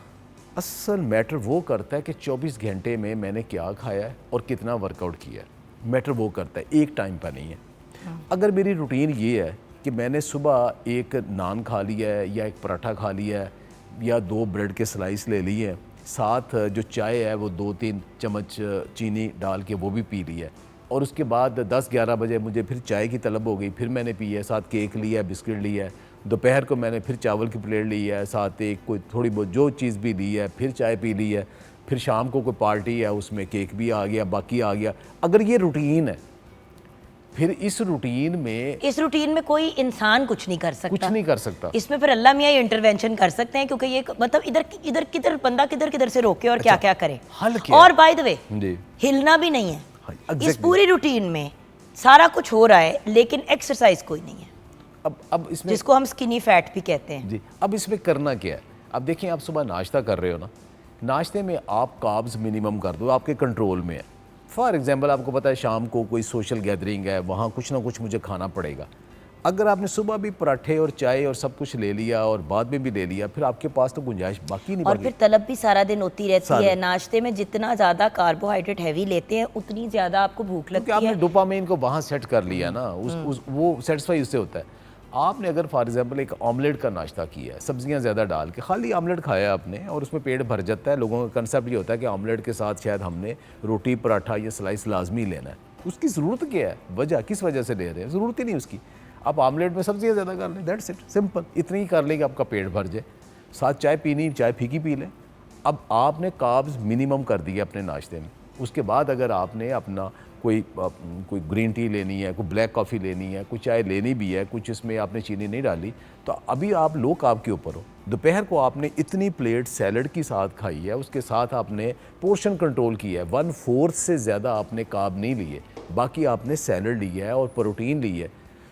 असल मैटर वो करता है कि 24 घंटे में मैंने क्या खाया है और कितना वर्कआउट किया है, मैटर वो करता है, एक टाइम पर नहीं है। अगर मेरी रूटीन ये है कि मैंने सुबह एक नान खा लिया है या एक पराठा खा लिया है या 2 ब्रेड के स्लाइस ले लिए हैं, साथ जो चाय है वो 2-3 चम्मच चीनी डाल के वो भी पी लिया है, और उसके बाद 10-11 बजे मुझे फिर चाय की तलब हो गई, फिर मैंने पी है, साथ केक लिया है, बिस्किट लिया है, दोपहर को मैंने फिर चावल की प्लेट ली है, साथ एक कोई थोड़ी बहुत जो चीज़ भी ली है, फिर चाय पी ली है, फिर शाम को कोई पार्टी है उसमें केक भी आ गया, बाकी आ गया। अगर ये रूटीन है, फिर इस रूटीन में कोई इंसान कुछ नहीं कर सकता, कुछ नहीं कर सकता। इसमें फिर अल्लाह मियाँ इंटरवेंशन कर सकते हैं, क्योंकि ये मतलब इधर किधर बंदा किधर से रोके और क्या क्या करे। हल क्या और बाय द वे जी, हिलना भी नहीं है। exactly। इस पूरी रूटीन में सारा कुछ हो रहा है लेकिन एक्सरसाइज कोई नहीं है, अब इसमें जिसको हम स्किनी फैट भी कहते हैं। जी, अब इसमें करना क्या है? अब देखिए, आप सुबह नाश्ता कर रहे हो ना, नाश्ते में आप कार्ब्स मिनिमम कर दो, आपके कंट्रोल में है। फॉर एग्जांपल आपको पता है शाम को कोई सोशल गैदरिंग है, वहाँ कुछ ना कुछ मुझे खाना पड़ेगा। अगर आपने सुबह भी पराठे और चाय और सब कुछ ले लिया और बाद में भी ले लिया, फिर आपके पास तो गुंजाइश बाकी नहीं और बची। फिर तलब भी सारा दिन होती रहती है। नाश्ते में जितना ज़्यादा कार्बोहाइड्रेट हैवी लेते हैं उतनी ज़्यादा आपको भूख लगती क्योंकि है। आपने डोपामाइन को वहाँ सेट कर लिया ना, वो सेटिस्फाई उससे होता है। आपने अगर फॉर एग्जांपल एक ऑमलेट का नाश्ता किया है, सब्जियां ज़्यादा डाल के खाली ऑमलेट खाया आपने, और उसमें पेट भर जाता है। लोगों का कंसेप्ट ये होता है कि ऑमलेट के साथ शायद हमने रोटी पराठा या स्लाइस लाजमी लेना है। उसकी ज़रूरत क्या है? वजह किस वजह से ले रहे हैं? ज़रूरत ही नहीं उसकी। आप ऑमलेट में सब्जियां ज़्यादा कर लें, दैट्स इट, सिंपल। इतनी ही कर लेंगे, आपका पेट भर जाए। साथ चाय पीनी, चाय फीकी पी लें। अब आपने कार्ब्स मिनिमम कर दिए अपने नाश्ते में। उसके बाद अगर आपने अपना कोई ग्रीन टी लेनी है, कोई ब्लैक कॉफ़ी लेनी है, कोई चाय लेनी भी है, कुछ इसमें आपने चीनी नहीं डाली, तो अभी आप लो कार्ब के ऊपर हो। दोपहर को आपने इतनी प्लेट सैलड के साथ खाई है, उसके साथ आपने पोर्शन कंट्रोल किया है, 1/4 से ज़्यादा आपने कार्ब नहीं लिए, बाकी आपने सैलड लिया है और प्रोटीन ली है,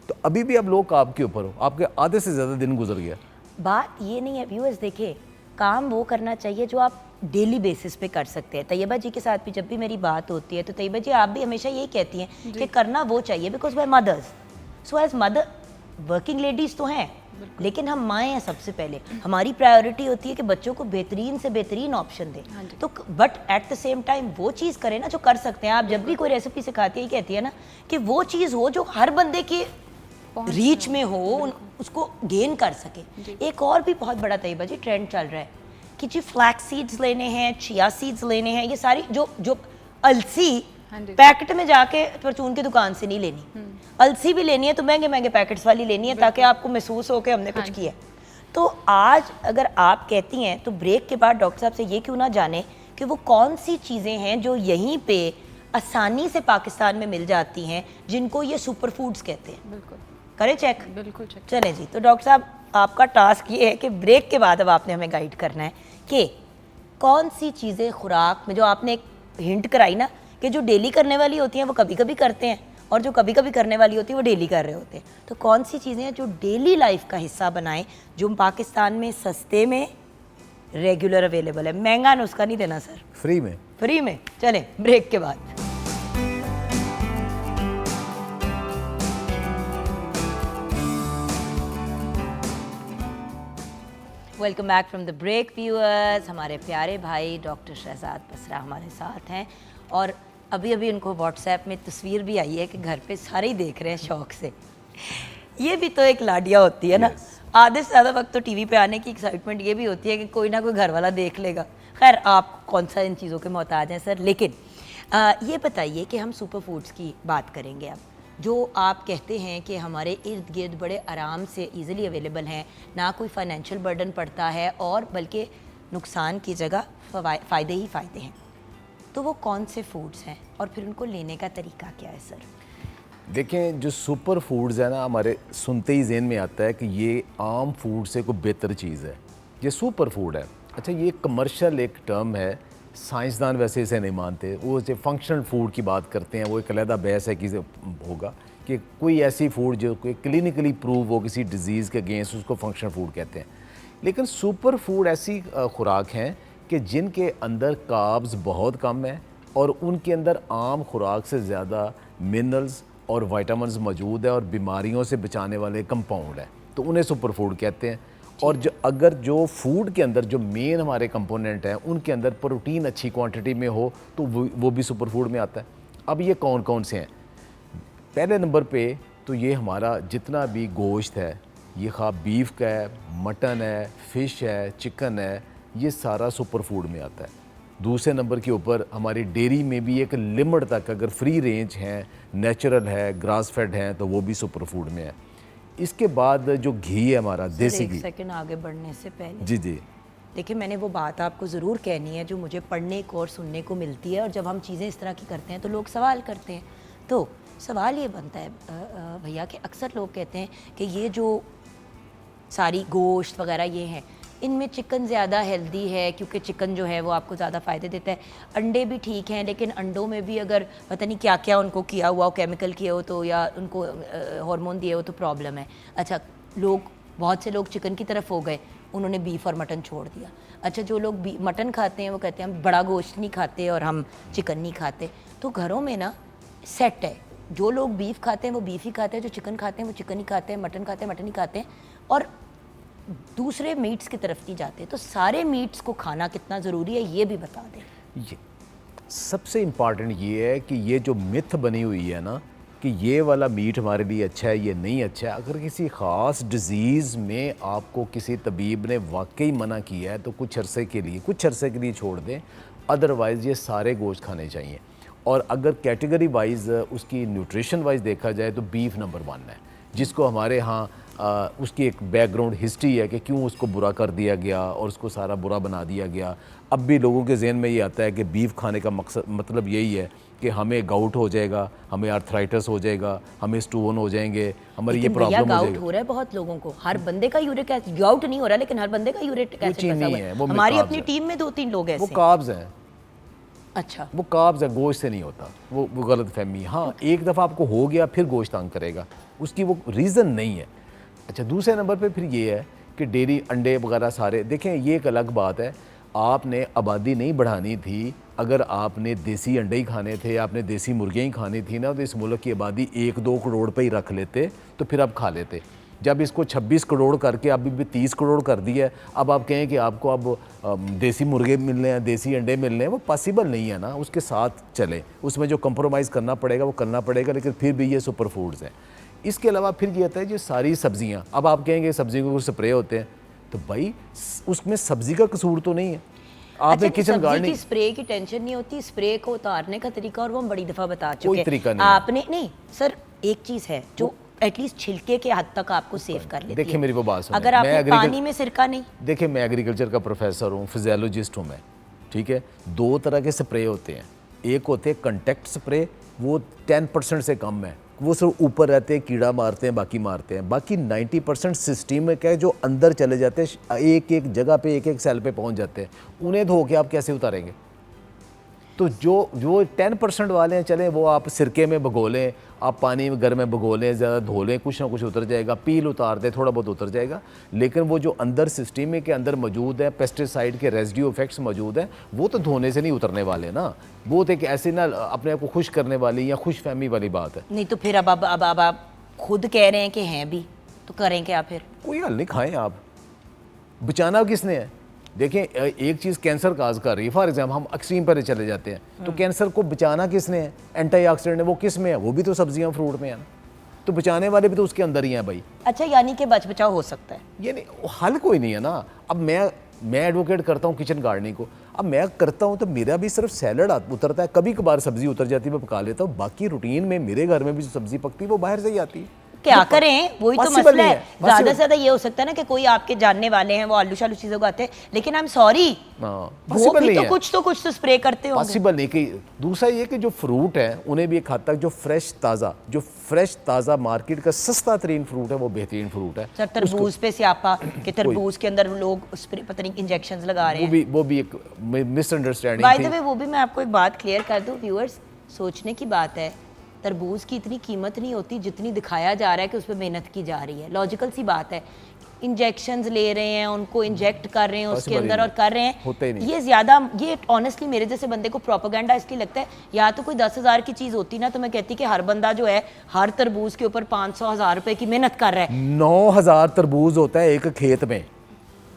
तो अभी भी आप लो कार्ब के ऊपर हो। आपके आधे से ज़्यादा दिन गुजर गया। बात ये नहीं है व्यूअर्स, देखिए काम वो करना चाहिए जो आप डेली बेसिस पे कर सकते हैं। तैयबा जी के साथ भी जब भी मेरी बात होती है तो तैयबा जी आप भी हमेशा यही कहती हैं कि करना वो चाहिए, because by mothers. So as mother working ladies तो हैं, लेकिन हम माएँ हैं सबसे पहले। हमारी प्रायोरिटी होती है कि बच्चों को बेहतरीन से बेहतरीन ऑप्शन दें। तो but at the same time वो चीज़ करें ना जो कर सकते हैं। आप जब भी कोई रेसिपी सिखाती है, कहती है ना कि वो चीज़ हो जो हर बंदे की रीच में हो, उसको गेन कर सके। एक और भी बहुत बड़ा तैयबा जी ट्रेंड चल रहा है कि जी फ्लैक्स सीड्स लेने हैं, चिया सीड्स लेने हैं, ये सारी जो अलसी पैकेट में जाके परचून की दुकान से नहीं लेनी। अलसी भी लेनी है तो महंगे महंगे पैकेट्स वाली लेनी है, ताकि आपको महसूस हो कि हमने कुछ किया। तो आज अगर आप कहती हैं तो ब्रेक के बाद डॉक्टर साहब से ये क्यों ना जाने कि वो कौन सी चीज़ें हैं जो यहीं पे आसानी से पाकिस्तान में मिल जाती हैं, जिनको ये सुपर फूड्स कहते हैं। बिल्कुल करें चेक? बिल्कुल चेक। चलें जी, तो डॉक्टर साहब आपका टास्क ये है कि ब्रेक के बाद अब आपने हमें गाइड करना है कि कौन सी चीज़ें खुराक में, जो आपने एक हिंट कराई ना कि जो डेली करने वाली होती हैं वो कभी कभी करते हैं, और जो कभी कभी करने वाली होती है वो डेली कर रहे होते हैं, तो कौन सी चीज़ें हैं जो डेली लाइफ का हिस्सा बनाएं, जो पाकिस्तान में सस्ते में रेगुलर अवेलेबल है। महंगा नुस्खा नहीं देना सर, फ्री में। चलें ब्रेक के बाद। Welcome back from the break viewers. हमारे प्यारे भाई डॉक्टर शहजाद बसरा हमारे साथ हैं, और अभी अभी उनको व्हाट्सएप में तस्वीर भी आई है कि घर पे सारे ही देख रहे हैं शौक से। ये भी तो एक लाडिया होती है ना। आधे से ज़्यादा वक्त तो टीवी पे आने की एक्साइटमेंट ये भी होती है कि कोई ना कोई घर वाला देख लेगा। खैर आप कौन सा इन चीज़ों के मोहताज हैं सर, लेकिन ये बताइए कि हम सुपर फूड्स की बात करेंगे अब, जो आप कहते हैं कि हमारे इर्द गिर्द बड़े आराम से इजीली अवेलेबल हैं, ना कोई फाइनेंशियल बर्डन पड़ता है, और बल्कि नुकसान की जगह फ़ायदे ही फ़ायदे हैं। तो वो कौन से फूड्स हैं और फिर उनको लेने का तरीका क्या है सर? देखें, जो सुपर फूड्स है ना, हमारे सुनते ही ज़हन में आता है कि ये आम फूड से कोई बेहतर चीज़ है, ये सुपर फूड है। अच्छा, ये कमर्शियल एक टर्म है, साइंसदान वैसे इसे नहीं मानते। वो जो फंक्शनल फूड की बात करते हैं, वो एक अलग बहस है कि होगा कि कोई ऐसी फूड जो कोई क्लिनिकली प्रूव हो किसी डिजीज़ के अगेंस्ट, उसको फंक्शनल फूड कहते हैं। लेकिन सुपर फूड ऐसी खुराक हैं कि जिनके अंदर कार्ब्स बहुत कम है और उनके अंदर आम खुराक से ज़्यादा मिनरल्स और विटामिन्स मौजूद है और बीमारियों से बचाने वाले कंपाउंड है, तो उन्हें सुपर फूड कहते हैं। और जो फूड के अंदर जो मेन हमारे कंपोनेंट हैं उनके अंदर प्रोटीन अच्छी क्वांटिटी में हो तो वो भी सुपर फूड में आता है। अब ये कौन कौन से हैं? पहले नंबर पे तो ये हमारा जितना भी गोश्त है, ये खा बीफ का है, मटन है, फ़िश है, चिकन है, ये सारा सुपर फूड में आता है। दूसरे नंबर के ऊपर हमारी डेयरी में भी एक लिमिट तक अगर फ्री रेंज हैं, नेचुरल है, ग्रास फेड हैं, तो वो भी सुपर फूड में है। इसके बाद जो घी है हमारा देसी घी। एक सेकंड आगे बढ़ने से पहले जी जी देखिए, मैंने वो बात आपको ज़रूर कहनी है जो मुझे पढ़ने को और सुनने को मिलती है, और जब हम चीज़ें इस तरह की करते हैं तो लोग सवाल करते हैं। तो सवाल ये बनता है भैया कि अक्सर लोग कहते हैं कि ये जो सारी गोश्त वगैरह ये हैं, इनमें चिकन ज़्यादा हेल्दी है क्योंकि चिकन जो है वो आपको ज़्यादा फ़ायदे देता है। अंडे भी ठीक हैं, लेकिन अंडों में भी अगर पता नहीं क्या क्या उनको किया हुआ हो, केमिकल किए हो तो, या उनको हार्मोन दिए हो तो प्रॉब्लम है। अच्छा, बहुत से लोग चिकन की तरफ हो गए, उन्होंने बीफ और मटन छोड़ दिया। अच्छा, जो लोग मटन खाते हैं वो कहते हैं हम बड़ा गोश्त नहीं खाते और हम चिकन नहीं खाते। तो घरों में ना सेट है, जो लोग बीफ खाते हैं वो बीफ ही खाते हैं, जो चिकन खाते हैं वो चिकन ही खाते हैं, मटन खाते हैं मटन ही खाते हैं, और दूसरे मीट्स की तरफ नहीं जाते। तो सारे मीट्स को खाना कितना ज़रूरी है ये भी बता दें। ये सबसे इम्पॉर्टेंट ये है कि ये जो मिथ बनी हुई है ना कि ये वाला मीट हमारे लिए अच्छा है, ये नहीं अच्छा है, अगर किसी ख़ास डिज़ीज़ में आपको किसी तबीब ने वाकई मना किया है तो कुछ अरसे के लिए छोड़ दें, अदरवाइज़ ये सारे गोश्त खाने चाहिए। और अगर कैटेगरी वाइज उसकी न्यूट्रिशन वाइज देखा जाए तो बीफ नंबर 1 है, जिसको हमारे यहाँ उसकी एक बैकग्राउंड हिस्ट्री है कि क्यों उसको बुरा कर दिया गया और उसको सारा बुरा बना दिया गया। अब भी लोगों के जहन में ये आता है कि बीफ खाने का मतलब यही है कि हमें गाउट हो जाएगा, हमें आर्थराइटिस हो जाएगा, हमें स्टोन हो जाएंगे, हमारी ये प्रॉब्लम हो जाएगी। गाउट हो रहा है बहुत लोगों को, हर बंदे का यूरिक एसिड, गाउट नहीं हो रहा लेकिन हर बंदे का यूरिक एसिड नहीं है, वो हमारी अपनी टीम में 2-3 लोग ऐसे वो कार्ब्स हैं। अच्छा, वो कार्ब्स है, गोश्त से नहीं होता, वो गलत फहमी। हाँ, एक दफ़ा आपको हो गया फिर गोश्त तंग करेगा, उसकी वो रीज़न नहीं है। अच्छा, दूसरे नंबर पे फिर ये है कि डेयरी अंडे वगैरह सारे देखें, ये एक अलग बात है। आपने आबादी नहीं बढ़ानी थी, अगर आपने देसी अंडे ही खाने थे, आपने देसी मुर्गियाँ ही खानी थी ना, तो इस मुल्क की आबादी 1-2 करोड़ पे ही रख लेते तो फिर आप खा लेते। जब इसको 26 करोड़ करके अभी भी 30 करोड़ कर दिया है, अब आप कहें कि आपको अब देसी मुर्गे मिलने हैं, देसी अंडे मिलने हैं, वो पॉसिबल नहीं है ना। उसके साथ चले, उसमें जो कंप्रोमाइज़ करना पड़ेगा वो करना पड़ेगा, लेकिन फिर भी ये सुपर फूड्स हैं। इसके अलावा फिर ये आता है जो सारी सब्जियां, अब आप कहेंगे सब्जियों के कुछ स्प्रे होते हैं, तो भाई उसमें सब्जी का कसूर तो नहीं है। आपने किचन गार्डनिंग स्प्रे की टेंशन नहीं होती, स्प्रे को उतारने का तरीका और वो हम बड़ी दफा बता चुके हैं। कोई तरीका नहीं आपने नहीं सर, एक चीज है जो एटलीस्ट छिलके के हद तक आपको सेव कर लेती है। देखिए मेरी वो बात सुनिए, अगर आपने पानी में सिरका नहीं, देखिए मैं एग्रीकल्चर का प्रोफेसर हूँ, फिजियोलॉजिस्ट हूँ मैं, ठीक है। 2 तरह के स्प्रे होते हैं, एक होते हैं कंटेक्ट स्प्रे, वो 10% से कम है, वो सिर्फ ऊपर रहते हैं, कीड़ा मारते हैं, बाकी मारते हैं। बाकी 90% सिस्टमिक है, जो अंदर चले जाते हैं, एक एक जगह पे, एक एक सेल पे पहुंच जाते हैं। उन्हें धो के आप कैसे उतारेंगे? तो जो 10% वाले हैं, चलें वो आप सिरके में भगो लें, आप पानी में गर्म में भगो लें, ज़्यादा धो लें, कुछ ना कुछ उतर जाएगा, पील उतार दें, थोड़ा बहुत उतर जाएगा। लेकिन वो जो अंदर सिस्टम के अंदर मौजूद है, पेस्टिसाइड के रेजिड्यू इफेक्ट्स मौजूद हैं, वो तो धोने से नहीं उतरने वाले ना। वो तो एक ऐसी ना अपने आप को खुश करने वाली या खुश फहमी वाली बात है। नहीं तो फिर अब आप खुद कह रहे हैं कि हैं भी, तो करें क्या फिर? कोई हल नहीं, खाएं आप। बचाना किसने है? देखें, एक चीज़ कैंसर काज कर रही है, फॉर एग्जाम्पल हम एक्सट्रीम पर चले जाते हैं, तो कैंसर को बचाना किसने है? एंटीऑक्सीडेंट है, वो किस में है? वो भी तो सब्जियां फ्रूट में है ना। तो बचाने वाले भी तो उसके अंदर ही हैं भाई। अच्छा, यानी कि बच बचाव हो सकता है, ये नहीं, हल कोई नहीं है ना। अब मैं एडवोकेट करता हूँ किचन गार्डनिंग को, अब मैं करता हूँ तो मेरा भी सिर्फ सैलड उतरता है, कभी कभार सब्जी उतर जाती है, मैं पका लेता हूँ। बाकी रूटीन में मेरे घर में भी जो सब्जी पकती है वो बाहर से ही आती है। क्या करें, वही तो मसला है। ज्यादा से ज्यादा ये हो सकता है ना कि कोई आपके जानने वाले हैं, वो आलू शालू चीजों को आते हैं, लेकिन आई एम सॉरी, वो भी तो कुछ तो स्प्रे करते होंगे। पॉसिबल नहीं। कि दूसरा ये कि जो फ्रूट है उन्हें भी एक हद तक जो फ्रेश ताज़ा मार्केट का सस्ता तरीन फ्रूट है वो बेहतरीन फ्रूट है। सर, तरबूज पे स्यापा कि तरबूज के अंदर लोग स्प्रे पता नहीं इंजेक्शंस लगा रहे हैं, वो भी एक मिसअंडरस्टैंडिंग बाय द वे। वो भी मैं आपको एक बात क्लियर कर दूं, व्यूअर्स, सोचने की बात है, तरबूज की इतनी कीमत नहीं होती जितनी दिखाया जा रहा है कि उस पर मेहनत की जा रही है। लॉजिकल सी बात है, इंजेक्शंस ले रहे हैं, उनको इंजेक्ट कर रहे हैं उसके अंदर और कर रहे हैं, ये ज्यादा, ये ऑनेस्टली मेरे जैसे बंदे को प्रोपेगेंडा इसलिए लगता है। या तो कोई 10,000 की चीज होती ना, तो मैं कहती कि हर बंदा जो है हर तरबूज के ऊपर 500,000 रुपए की मेहनत कर रहा है। 9,000 तरबूज होता है एक खेत में,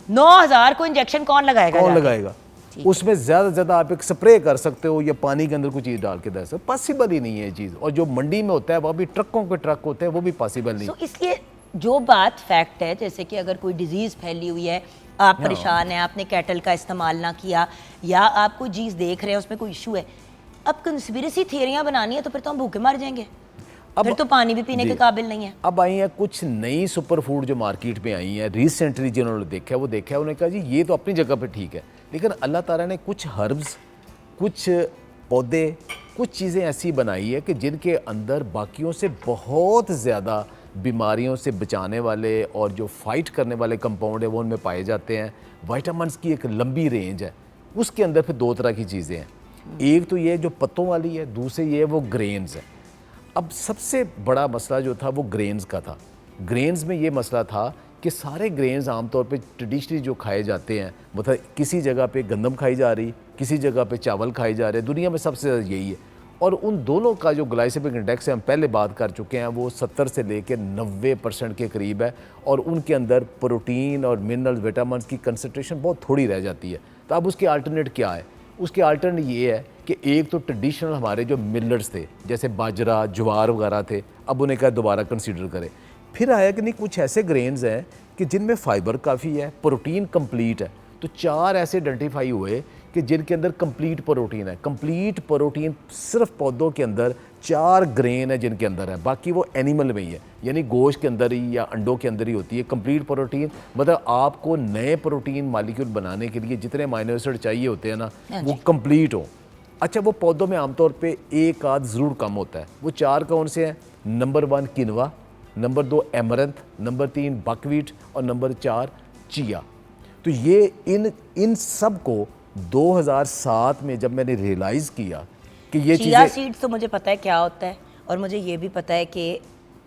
9,000 को इंजेक्शन कौन लगाएगा? कौन लगाएगा? उसमें ज़्यादा से ज़्यादा आप एक स्प्रे कर सकते हो या पानी के अंदर कोई चीज़ डाल के दे सकते हो, पॉसिबल ही नहीं है ये चीज़। और जो मंडी में होता है वह भी ट्रकों के ट्रक होते हैं, वो भी पॉसिबल नहीं। इसलिए जो बात फैक्ट है, जैसे कि अगर कोई डिजीज़ फैली हुई है, आप परेशान हैं, आपने कैटल का इस्तेमाल ना किया, या आप कोई चीज़ देख रहे हैं उसमें कोई इशू है, अब कंस्पिरेसी थियरियां बनानी है तो फिर तो हम भूखे मर जाएंगे, फिर तो पानी भी पीने के काबिल नहीं है। अब आई हैं कुछ नई सुपर फूड जो मार्केट में आई हैं रिसेंटली, जिन्होंने देखा वो देखा, उन्होंने कहा जी ये तो अपनी जगह पे ठीक है, लेकिन अल्लाह ताला ने कुछ हर्ब्स, कुछ पौधे, कुछ चीज़ें ऐसी बनाई है कि जिनके अंदर बाकियों से बहुत ज़्यादा बीमारियों से बचाने वाले और जो फाइट करने वाले कंपाउंड है वो उनमें पाए जाते हैं। विटामिन्स की एक लंबी रेंज है। उसके अंदर फिर दो तरह की चीज़ें हैं, एक तो ये जो पत्तों वाली है, दूसरी ये वो ग्रेन्स है। अब सबसे बड़ा मसला जो था वो ग्रेन्स का था। ग्रेन्स में ये मसला था कि सारे ग्रेन्स आमतौर पे ट्रेडिशनली जो खाए जाते हैं, मतलब किसी जगह पे गंदम खाई जा रही, किसी जगह पे चावल खाए जा रहे, दुनिया में सबसे ज़्यादा यही है। और उन दोनों का जो ग्लाइसेमिक इंडेक्स है, हम पहले बात कर चुके हैं, वो 70 से लेकर 90% के करीब है। और उनके अंदर प्रोटीन और मिनरल विटामिन की कंसनट्रेशन बहुत थोड़ी रह जाती है। तो अब उसके अल्टरनेट क्या है? उसके अल्टरनेट ये है कि एक तो ट्रेडिशनल हमारे जो मिलट्स थे, जैसे बाजरा, ज्वार वगैरह थे, अब उन्हें कहा दोबारा कंसीडर करें। फिर आया कि नहीं, कुछ ऐसे ग्रेन्स हैं कि जिनमें फाइबर काफ़ी है, प्रोटीन कंप्लीट है। तो 4 ऐसे आइडेंटिफाई हुए कि जिनके अंदर कंप्लीट प्रोटीन है। कंप्लीट प्रोटीन सिर्फ पौधों के अंदर 4 ग्रेन है जिनके अंदर है, बाकी वो एनिमल में ही है, यानी गोश्त के अंदर ही या अंडों के अंदर ही होती है कंप्लीट प्रोटीन। मतलब आपको नए प्रोटीन मालिक्यूल बनाने के लिए जितने अमीनो एसिड चाहिए होते हैं ना, वो कंप्लीट हो। अच्छा, वो पौधों में आमतौर पे एक आध ज़रूर कम होता है। वो 4 कौन से हैं? नंबर 1 किनवा, नंबर 2 एमरंथ, नंबर 3 बकवीट और नंबर 4 चिया। तो ये इन सब को 2007 में जब मैंने रियलाइज़ किया कि ये चिया चीज़ें, सीड्स तो मुझे पता है क्या होता है, और मुझे ये भी पता है कि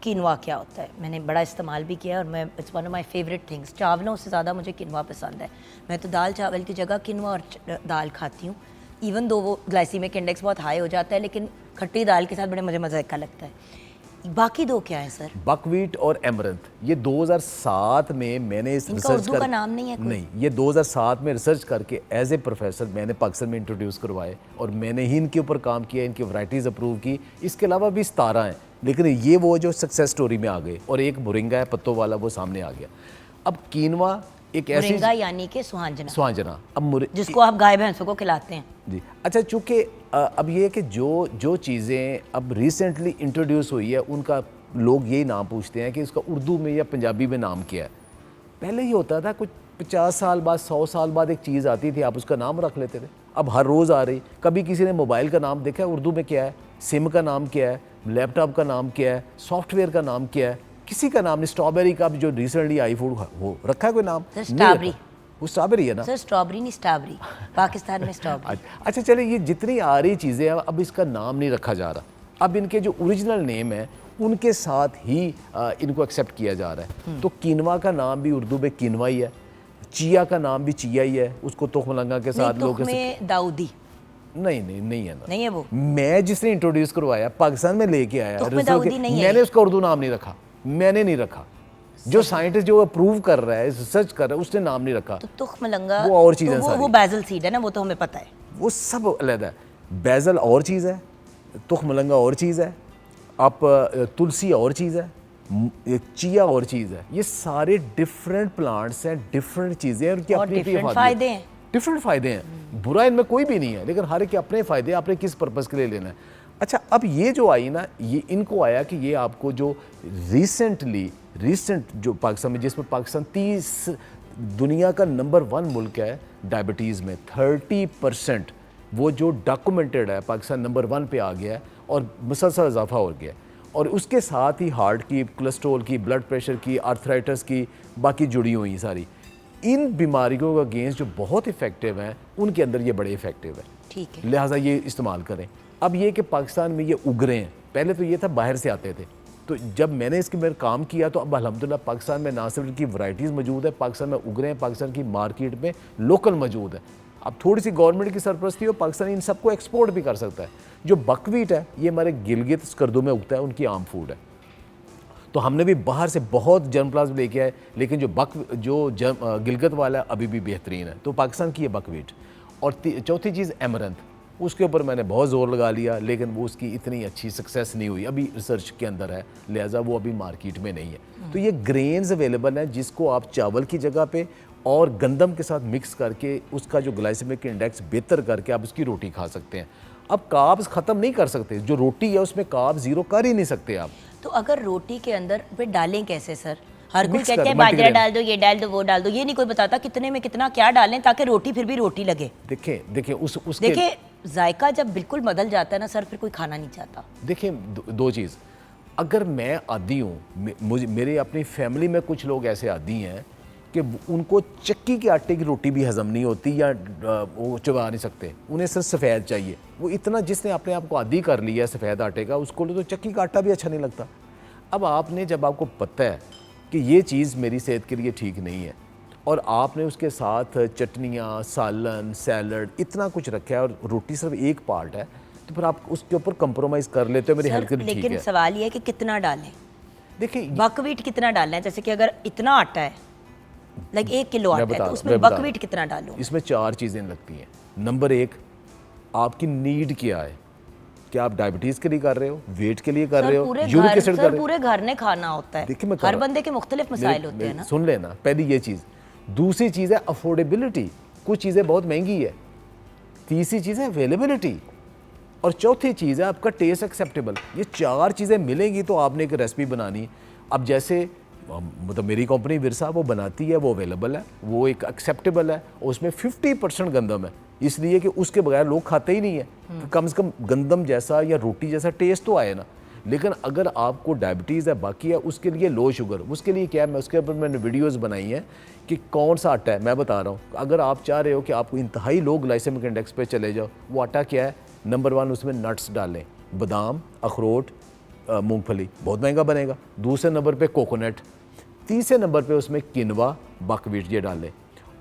किनवा क्या होता है। मैंने बड़ा इस्तेमाल भी किया है और मैं it's one of my favourite things. चावलों से ज़्यादा मुझे किनवा पसंद है। मैं तो दाल चावल की जगह किनवा और दाल खाती हूँ, इवन दो वो ग्लाइसीमिक इंडेक्स बहुत हाई हो जाता है, लेकिन खट्टी दाल के साथ बड़े मुझे मज़े का लगता है। बाकी 2 क्या है सर? बकवीट और एमरंथ। ये 2007 में मैंने इस इनका रिसर्च उर्दू का नाम नहीं है कोई? नहीं, ये 2007 में रिसर्च करके एज ए प्रोफेसर मैंने पाकिस्तान में इंट्रोड्यूस करवाए और मैंने ही इनके ऊपर काम किया, इनकी वैराइटीज़ अप्रूव की। इसके अलावा भी 17 हैं, लेकिन ये वो जो सक्सेस स्टोरी में आ गए। और एक मोरिंगा है पत्तों वाला, वो सामने आ गया। अब कीनवा एक ऐसी, मोरिंगा यानी कि सुहांजना, अब जिसको आप गाय भैंसों को खिलाते हैं जी। अच्छा, चूँकि अब ये कि जो चीज़ें अब रिसेंटली इंट्रोड्यूस हुई है, उनका लोग यही नाम पूछते हैं कि इसका उर्दू में या पंजाबी में नाम क्या है। पहले ये होता था कुछ 50 साल बाद, 100 साल बाद एक चीज़ आती थी, आप उसका नाम रख लेते थे। अब हर रोज़ आ रही, कभी किसी ने मोबाइल का नाम देखा है उर्दू में क्या है, सिम का नाम क्या है, लैपटॉप का नाम क्या है, सॉफ्टवेयर का नाम क्या है, किसी का नाम नहीं। स्ट्रॉबेरी का जो रिसेंटली आई फूड, वो रखा है कोई नाम? स्ट्रॉबेरी, वो स्ट्रॉबेरी है ना सर? स्ट्रॉबेरी नहीं, स्ट्रॉबेरी पाकिस्तान में स्ट्रॉबेरी। अच्छा, चले, ये जितनी आ रही चीज़ें हैं अब इसका नाम नहीं रखा जा रहा। अब इनके जो ओरिजिनल नेम है उनके साथ ही इनको एक्सेप्ट किया जा रहा है। तो किनवा का नाम भी उर्दू में किनवा ही है, चिया का नाम भी चिया ही है, उसको तुखमलंगा के साथ लोग दाऊदी नहीं है ना, नहीं है वो। मैं जिसने इंट्रोड्यूस करवाया, पाकिस्तान में लेके आया, दाऊदी नहीं है। मैंने उसका उर्दू नाम नहीं रखा, मैंने नहीं रखा। जो साइंटिस्ट जो अप्रूव कर रहा है, रिसर्च कर रहा है, उसने नाम नहीं रखा। तो तुखमलंगा वो और चीज़ें सारी, वो बैजल सीड है ना, वो तो हमें पता है, वो सब अलग है। बैजल और चीज़ है, तुखमलंगा और चीज़ है, आप तुलसी और चीज़ है, चिया और चीज़ है। ये सारे डिफरेंट प्लांट्स हैं, डिफरेंट चीज़ें हैं, उनके अपने डिफरेंट फ़ायदे हैं, डिफरेंट फ़ायदे हैं। बुरा इनमें कोई भी नहीं है, लेकिन हर एक के अपने फ़ायदे, आपने किस पर्पज़ के लिए लेना है। अच्छा, अब ये जो आई ना, ये इनको आया कि ये आपको जो रिसेंट जो पाकिस्तान में, जिसमें पाकिस्तान 30 दुनिया का नंबर 1 मुल्क है डायबिटीज़ में, 30% वो जो डॉक्यूमेंटेड है, पाकिस्तान नंबर 1 पे आ गया है और मुसलसल इजाफा हो गया। और उसके साथ ही हार्ट की, कोलेस्ट्रॉल की, ब्लड प्रेशर की, आर्थराइटिस की, बाकी जुड़ी हुई सारी इन बीमारियों का अगेंस्ट जो बहुत इफेक्टिव हैं, उनके अंदर ये बड़े इफेक्टिव है। ठीक है, लिहाजा ये इस्तेमाल करें। अब ये कि पाकिस्तान में ये उगरे हैं, पहले तो ये था बाहर से आते थे। तो जब मैंने इसके मेरे काम किया तो अब अल्हम्दुलिल्लाह पाकिस्तान में ना सिर्फ इनकी वैराइटीज़ मौजूद है, पाकिस्तान में उगरे हैं, पाकिस्तान की मार्केट में लोकल मौजूद है। अब थोड़ी सी गवर्नमेंट की सरपरस्ती हो, पाकिस्तान इन सबको एक्सपोर्ट भी कर सकता है। जो बकवीट है, ये हमारे गिलगित स्कर्दू में उगता है, उनकी आम फूड है। तो हमने भी बाहर से बहुत जर्मप्लाज्म लेके आए, लेकिन जो गिलगित वाला अभी भी बेहतरीन है। तो पाकिस्तान की ये बकवीट। और चौथी चीज़ एमरंथ, उसके ऊपर मैंने बहुत ज़ोर लगा लिया, लेकिन वो उसकी इतनी अच्छी सक्सेस नहीं हुई, अभी रिसर्च के अंदर है, लिहाजा वो अभी मार्केट में नहीं है। तो ये ग्रेन्स अवेलेबल हैं जिसको आप चावल की जगह पे और गंदम के साथ मिक्स करके उसका जो ग्लाइसेमिक इंडेक्स बेहतर करके आप उसकी रोटी खा सकते हैं। अब कार्ब्स ख़त्म नहीं कर सकते, जो रोटी है उसमें कार्ब ज़ीरो कर ही नहीं सकते आप। तो अगर रोटी के अंदर वे डालें कैसे सर? हर कोई Mix कहते कर, हैं बाजरा multigrain। डाल दो, ये डाल दो, वो डाल दो, ये नहीं कोई बताता कितने में कितना क्या डालें ताकि रोटी फिर भी रोटी लगे। देखिए उसके देखिए जायका जब बिल्कुल बदल जाता है ना सर, फिर कोई खाना नहीं चाहता। देखिए दो चीज़, अगर मैं आदी हूँ, मुझे मेरे अपनी फैमिली में कुछ लोग ऐसे आदी हैं कि उनको चक्की के आटे की रोटी भी हजम नहीं होती या वो चबा नहीं सकते, उन्हें सिर्फ सफ़ेद चाहिए। वो इतना जिसने अपने आप को आदी कर लिया है सफ़ेद आटे का, उसको तो चक्की का आटा भी अच्छा नहीं लगता। अब आपने जब आपको पता है कि ये चीज़ मेरी सेहत के लिए ठीक नहीं है और आपने उसके साथ चटनियाँ, सालन, सैलड इतना कुछ रखा है और रोटी सिर्फ एक पार्ट है, तो फिर आप उसके ऊपर कंप्रोमाइज़ कर लेते हो, मेरी हेल्थ के लिए ठीक लेकिन है। सवाल ये है कि कितना डालें। देखिए बकवीट कितना डालना है? जैसे कि अगर इतना आटा है, लाइक 1 किलो मैं आटा है, बता तो रहा उसमें हूँ, मैं बता बकवीट रहा कितना डालूं? इसमें 4 चीज़ें लगती हैं। नंबर 1, आपकी नीड क्या है? क्या आप डायबिटीज़ के लिए कर रहे हो, वेट के लिए कर रहे हो, यूरिक एसिड कर रहे हो? पूरे घर ने खाना होता है। देखिए मैं हर बंदे के मुख्तलिफ मसाइल होते हैं ना। सुन लेना, पहली ये चीज़। दूसरी चीज़ है अफोर्डेबिलिटी, कुछ चीज़ें बहुत महंगी है। तीसरी चीज़ है अवेलेबिलिटी और चौथी चीज़ है आपका टेस्ट एक्सेप्टेबल। ये 4 चीज़ें मिलेंगी तो आपने एक रेसिपी बनानी है। अब जैसे मतलब मेरी कंपनी विरसा वो बनाती है, वो अवेलेबल है, वो एक एक्सेप्टेबल है, उसमें 50% गंदम है, इसलिए कि उसके बगैर लोग खाते ही नहीं है। तो कम से कम गंदम जैसा या रोटी जैसा टेस्ट तो आए ना। लेकिन अगर आपको डायबिटीज़ है, बाकी है, उसके लिए लो शुगर, उसके लिए क्या है, मैं उसके ऊपर मैंने वीडियोस बनाई हैं कि कौन सा आटा है। मैं बता रहा हूँ, अगर आप चाह रहे हो कि आपको इंतहाई लो ग्लाइसेमिक इंडेक्स पे चले जाओ, वो आटा क्या है? नंबर 1 उसमें नट्स डालें, बादाम, अखरोट, मूंगफली, बहुत महंगा बनेगा। दूसरे नंबर पे कोकोनट, तीसरे नंबर पे उसमें किनवा, बकवीट ये डालें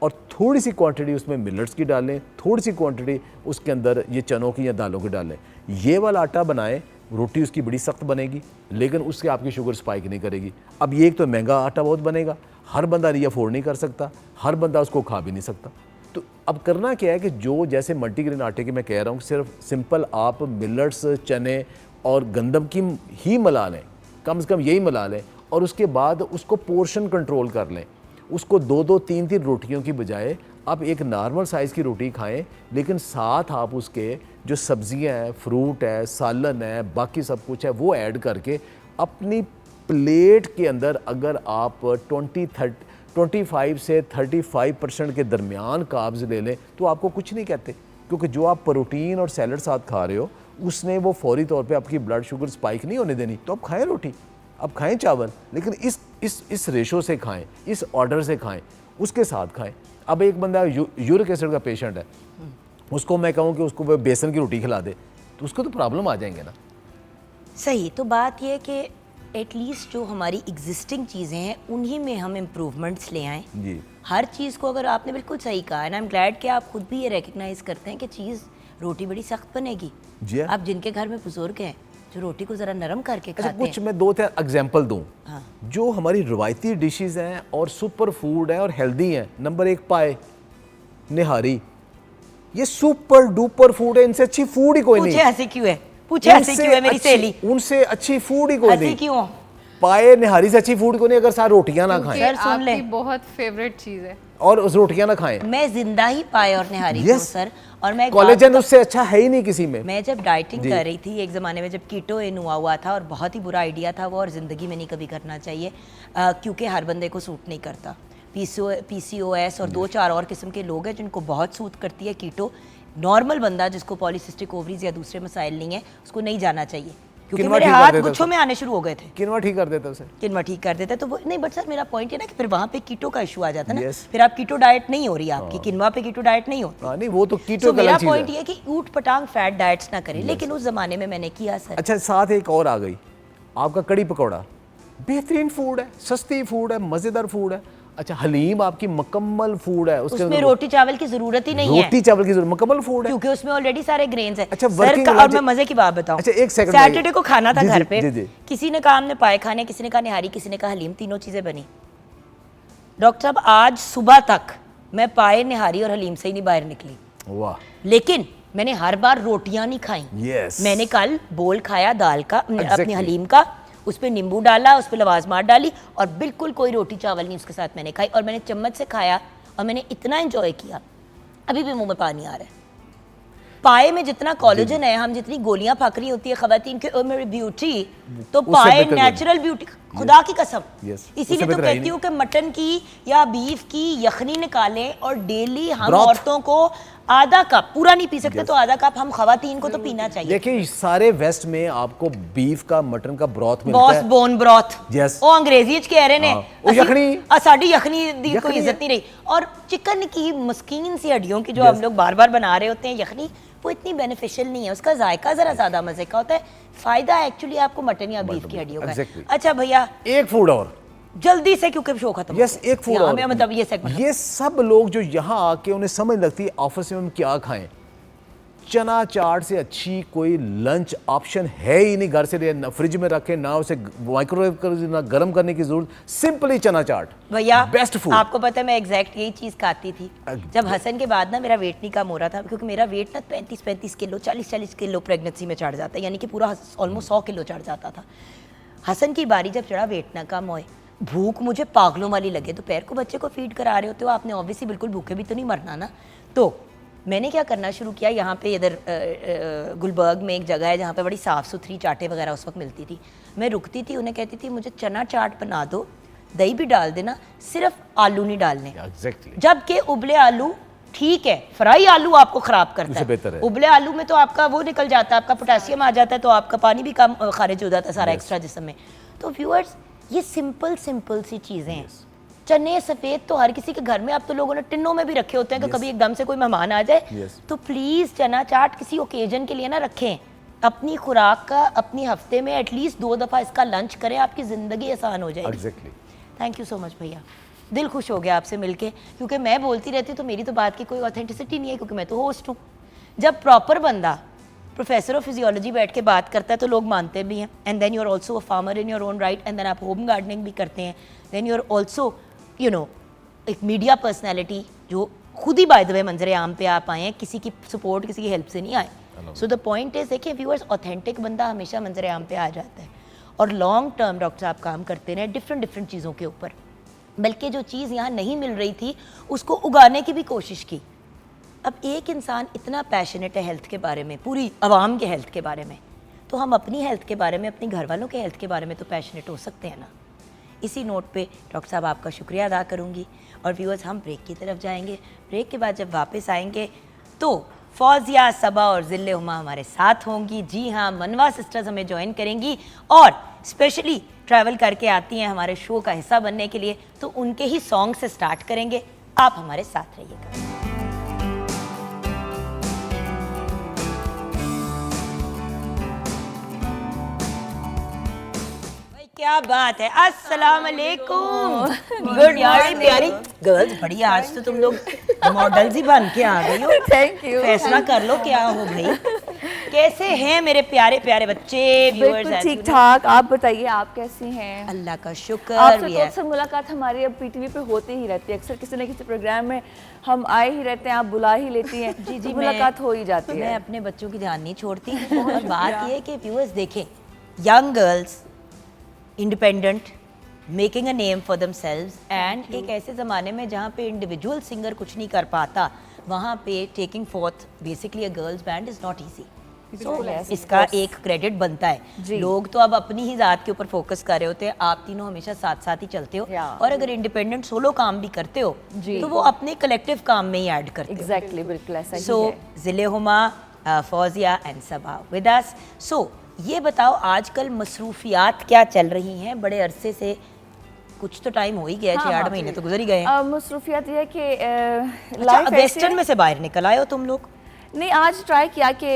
और थोड़ी सी क्वांटिटी उसमें मिलेट्स की डालें, थोड़ी सी क्वांटिटी उसके अंदर ये चनों की या दालों की डालें। ये वाला आटा बनाएं, रोटी उसकी बड़ी सख्त बनेगी लेकिन उससे आपकी शुगर स्पाइक नहीं करेगी। अब ये एक तो महंगा आटा बहुत बनेगा, हर बंदा ये अफोर्ड नहीं कर सकता, हर बंदा उसको खा भी नहीं सकता। तो अब करना क्या है कि जो जैसे मल्टीग्रेन आटे की मैं कह रहा हूँ, सिर्फ सिंपल आप मिलेट्स, चने और गंदम की ही मिला लें, कम से कम यही मिला लें और उसके बाद उसको पोर्शन कंट्रोल कर लें। उसको 2-2, 3-3 रोटियों की बजाय आप एक नॉर्मल साइज़ की रोटी खाएं, लेकिन साथ आप उसके जो सब्जियां हैं, फ्रूट है, सालन है, बाकी सब कुछ है, वो ऐड करके अपनी प्लेट के अंदर अगर आप 25 से 35% के दरमियान कार्ब्स ले लें तो आपको कुछ नहीं कहते, क्योंकि जो आप प्रोटीन और सैलड साथ खा रहे हो उसने वो फौरी तौर पे आपकी ब्लड शुगर स्पाइक नहीं होने देनी। तो आप खाएं रोटी, आप खाएं चावल, लेकिन इस रेशो से खाएं, इस ऑर्डर से खाएं, उसके साथ खाएं। अब एक बंदा यूरिक एसिड का पेशेंट है, उसको मैं कहूँ कि उसको बेसन की रोटी खिला दे तो उसको तो प्रॉब्लम आ जाएंगे ना। सही। तो बात यह है कि एटलीस्ट जो हमारी एग्जिस्टिंग चीज़ें हैं उन्हीं में हम इम्प्रूवमेंट्स ले आएँ। जी, हर चीज़ को, अगर आपने बिल्कुल सही कहा है ना, आई एम ग्लैड कि आप खुद भी ये रिकग्नाइज करते हैं कि चीज़ रोटी बड़ी सख्त बनेगी। जी आप जिनके घर में बुजुर्ग हैं जो रोटी को ज़रा नरम करके अच्छा खाते कुछ हैं। मैं 2-3 एग्जांपल दूं। हाँ। जो हमारी रवायती डिशेस हैं और सुपर फूड है और हेल्दी हैं। नंबर 1 पाए, निहारी, ये सुपर डुपर फूड है, इनसे अच्छी फूड ही कोई नहीं। पूछे हंसी क्यों है? पूछे हंसी क्यों है मेरी सहेली? उनसे अच्छी फूड ही कोई हंसी नहीं। क्यों? पाए निहारी से अच्छी फूड को नहीं, अगर साथ रोटियां ना खाएं सर, सुन ले। आपकी बहुत फेवरेट चीज़ है। और उस रोटियां ना खाएं, मैं जिंदा ही पाए और निहारी हूँ Yes. सर। और मैं एक बात कोलेजन उससे अच्छा है ही नहीं किसी में। मैं जब डाइटिंग जी। कर रही थी एक ज़माने में, जब कीटो इन हुआ था और बहुत ही बुरा आइडिया था वो, और ज़िंदगी में नहीं कभी करना चाहिए क्योंकि हर बंदे को सूट नहीं करता। PCOS और 2-4 और किस्म के लोग हैं जिनको बहुत सूट करती है कीटो। नॉर्मल बंदा जिसको पॉलीसिस्टिक ओवरीज या दूसरे मसाइल नहीं है उसको नहीं जाना चाहिए, क्योंकि किनवा मेरे ठीक कर हाथ देता गुच्छों उसे। में आने शुरू हो गए थे। किनवा ठीक कर देता उसे। किनवा ठीक कर देता है तो वो नहीं, बट सर मेरा पॉइंट है ना कि फिर वहाँ पे कीटो का इशू आ जाता है ना। Yes. फिर आप कीटो डाइट नहीं हो रही आपकी, किनवा पे कीटो डाइट नहीं होती। हाँ नहीं, वो तो कीटो तो का मेरा अलग चीज पॉइंट है। ये है कि ऊट पटांग फैट डाइट्स ना करें, लेकिन उस जमाने में मैंने किया सर। अच्छा, साथ एक और आ गई, आपका कड़ी पकौड़ा, बेहतरीन फूड है, सस्ती फूड है, मजेदार फूड है। अच्छा, हलीम आपकी मुकम्मल फूड है, उसके उसमें अंदर रोटी चावल की जरूरत ही नहीं है, रोटी चावल की जरूरत, मुकम्मल फूड है। क्योंकि उसमें ऑलरेडी सारे ग्रेन्स हैं। अच्छा, सर working और lunch- मैं मजे की बात बताऊं। अच्छा, एक सेकंड सैटरडे को खाना था जी, घर जी, पे, जी, जी। किसी ने कहा हमने पाए खाने, किसी ने कहा निहारी, किसी ने कहा हलीम, तीनों चीजें बनी। डॉक्टर साहब आज सुबह तक मैं पाए, निहारी और हलीम से ही नहीं बाहर निकली। वाह, लेकिन मैंने हर बार रोटियां नहीं खाई। Yes. मैंने कल बोल खाया दाल का, अपने Exactly. हलीम का, उस पर नींबू डाला, उस पर लवाजमात डाली और बिल्कुल कोई रोटी चावल नहीं उसके साथ मैंने खाई, और मैंने चम्मच से खाया और मैंने इतना एंजॉय किया, अभी भी मुंह में पानी आ रहा है। पाए में जितना कोलेजन है, हम जितनी गोलियां फक रही होती है खवातीन के, ओ मेरी ब्यूटी, तो उससे पाए बेहतर नेचुरल ब्यूटी, खुदा की कसम। Yes. इसीलिए उससे तो बेहतर है ही कहती हूँ कि मटन की या बीफ की यखनी निकालें और डेली हम Broth. औरतों को आधा कप, पूरा नहीं पी सकते तो आधा कप हम खवातीन को तो पीना चाहिए। देखिए सारे वेस्ट में आपको बीफ का, मटन का ब्रॉथ मिलता बॉस है। Bone broth, Yes. ਉਹ ਅੰਗਰੇਜ਼ੀ ਚ ਕਹਿ ਰਹੇ ਨੇ, हाँ, वो यखनी- साड़ी यखनी दी कोई यखनी इज्जत है। नहीं रही। और चिकन की मस्कीन सी हड्डियों की जो Yes. हम लोग बार बार बना रहे होते हैं यखनी, वो इतनी बेनिफिशियल नहीं है, उसका जायका जरा ज्यादा मजे का होता है, फायदा एक्चुअली आपको मटन या बीफ की हड्डियों का है। Exactly. अच्छा भैया एक फूड और, जल्दी से क्योंकि शो खत्म यस, एक फूड और, मतलब ये सेगमेंट, ये सब लोग जो यहाँ आके उन्हें समझ लगती है ऑफिस में हम क्या खाएं, चना चाट से अच्छी कोई लंच ऑप्शन है ही नहीं। घर से ले ना फ्रिज में रखें, ना उसे माइक्रोवेव कर, ना गर्म करने की जरूरत, सिंपली चना चाट भैया बेस्ट फूड। आपको पता है मैं एग्जैक्ट यही चीज खाती थी जब हसन के बाद ना मेरा वेट नहीं कम हो रहा था, क्योंकि मेरा वेट ना 35 किलो 40 किलो प्रेगनेंसी में चढ़ जाता है, यानी कि पूरा ऑलमोस्ट 100 किलो चढ़ जाता था। हसन की बारी जब चढ़ा, वेट ना कम होए, भूख मुझे पागलों वाली लगे, दोपहर को बच्चे को फीड करा रहे होते हो आपने, ऑब्वियसली बिल्कुल भूखे भी तो नहीं मरना ना। तो मैंने क्या करना शुरू किया, यहाँ पे इधर गुलबर्ग में एक जगह है जहाँ पे बड़ी साफ़ सुथरी चाटें वगैरह उस वक्त मिलती थी, मैं रुकती थी, उन्हें कहती थी मुझे चना चाट बना दो, दही भी डाल देना, सिर्फ आलू नहीं डालने। एग्जैक्टली। जबकि उबले आलू ठीक है, फ्राई आलू आपको खराब करता उससे बेहतर है। उबले आलू में तो आपका वो निकल जाता है, आपका पोटेशियम आ जाता है, तो आपका पानी भी कम खारिज हो जाता है सारा एक्स्ट्रा जिस्म में। तो व्यूअर्स, ये सिंपल सी चीज़ें हैं। चने सफ़ेद तो हर किसी के घर में, अब तो लोगों ने टिन्नों में भी रखे होते हैं कि कभी एकदम से कोई मेहमान आ जाए, तो प्लीज़ चना चाट किसी ओकेजन के लिए ना रखें। अपनी खुराक का अपनी हफ्ते में एटलीस्ट 2 दफ़ा इसका लंच करें, आपकी ज़िंदगी आसान हो जाएगी। Exactly. Thank you so much भैया, दिल खुश हो गया आपसे मिलके, क्योंकि मैं बोलती रहती तो मेरी तो बात की कोई ऑथेंटिसिटी नहीं है, क्योंकि मैं तो होस्ट हूँ। जब प्रॉपर बंदा प्रोफेसर ऑफ फिजियोलॉजी बैठ के बात करता है तो लोग मानते भी हैं। And then you are also a farmer in your own right, and then आप होम गार्डनिंग भी करते हैं, then you are also you know एक मीडिया पर्सनैलिटी जो खुद ही बाय द वे मंजर आम पे आप आए हैं, किसी की सपोर्ट किसी की हेल्प से नहीं आए। सो द पॉइंट इज देखिए व्यूअर्स, ऑथेंटिक बंदा हमेशा मंजर आम पे आ जाता है, और लॉन्ग टर्म डॉक्टर साहब काम करते रहे डिफरेंट चीज़ों के ऊपर, बल्कि जो चीज़ यहाँ नहीं मिल रही थी उसको उगाने की भी कोशिश की। अब एक इंसान इतना पैशनेट है हेल्थ के बारे में, पूरी आवाम के हेल्थ के बारे में, तो हम अपनी हेल्थ के बारे में, अपने घर वालों के हेल्थ के बारे में तो पैशनेट हो सकते हैं ना। इसी नोट पे डॉक्टर साहब आपका शुक्रिया अदा करूँगी, और व्यूअर्स हम ब्रेक की तरफ जाएंगे। ब्रेक के बाद जब वापस आएंगे तो फौजिया, सबा और ज़िल्ले हुमा हमारे साथ होंगी। जी हाँ, मनवा सिस्टर्स हमें ज्वाइन करेंगी और स्पेशली ट्रैवल करके आती हैं हमारे शो का हिस्सा बनने के लिए, तो उनके ही सॉन्ग से स्टार्ट करेंगे। आप हमारे साथ रहिएगा। क्या बात है, अस्सलाम वालेकुम। गुड यार, प्यारी गर्ल्स, बड़ी आज तो तुम लोग मॉडल्स ही बन के आ गई हो। Thank you. फैसला कर लो क्या हो भाई। कैसे हैं मेरे प्यारे प्यारे बच्चे? बिल्कुल ठीक ठाक, आप बताइए आप कैसी हैं? अल्लाह का शुक्र। आपसे तो अक्सर मुलाकात हमारी अब पीटीवी पे होती ही रहती है, अक्सर किसी न किसी प्रोग्राम में हम आए ही रहते हैं, आप बुला ही लेती हैं। जी जी, तो मुलाकात हो ही जाती है। मैं अपने बच्चों की जान नहीं छोड़ती। और बात ये है कि व्यूअर्स देखें, young girls independent, making a name for themselves, and एक ऐसे ज़माने में जहाँ पे इंडिविजुअल सिंगर कुछ नहीं कर पाता, वहाँ पे taking fourth basically a girls band is not easy. इसका एक क्रेडिट बनता है। लोग तो अब अपनी ही ज़ात के ऊपर फोकस कर रहे होते हैं, आप तीनों हमेशा साथ साथ ही चलते हो, और अगर इंडिपेंडेंट सोलो काम भी करते हो तो वो अपने कलेक्टिव काम में ही ऐड करते हो। एग्जैक्टली, बिल्कुल ऐसा ही है। So Zille Huma, Fauzia and Saba with us. So ये बताओ आजकल मसरूफियात क्या चल रही हैं? बड़े अरसे से, कुछ तो टाइम हो ही गया, 6-8 महीने तो गुजर ही गए हैं। मसरूफियात ये है कि अच्छा, वेस्टर्न में से बाहर निकल आए हो तुम लोग? नहीं, आज ट्राई किया कि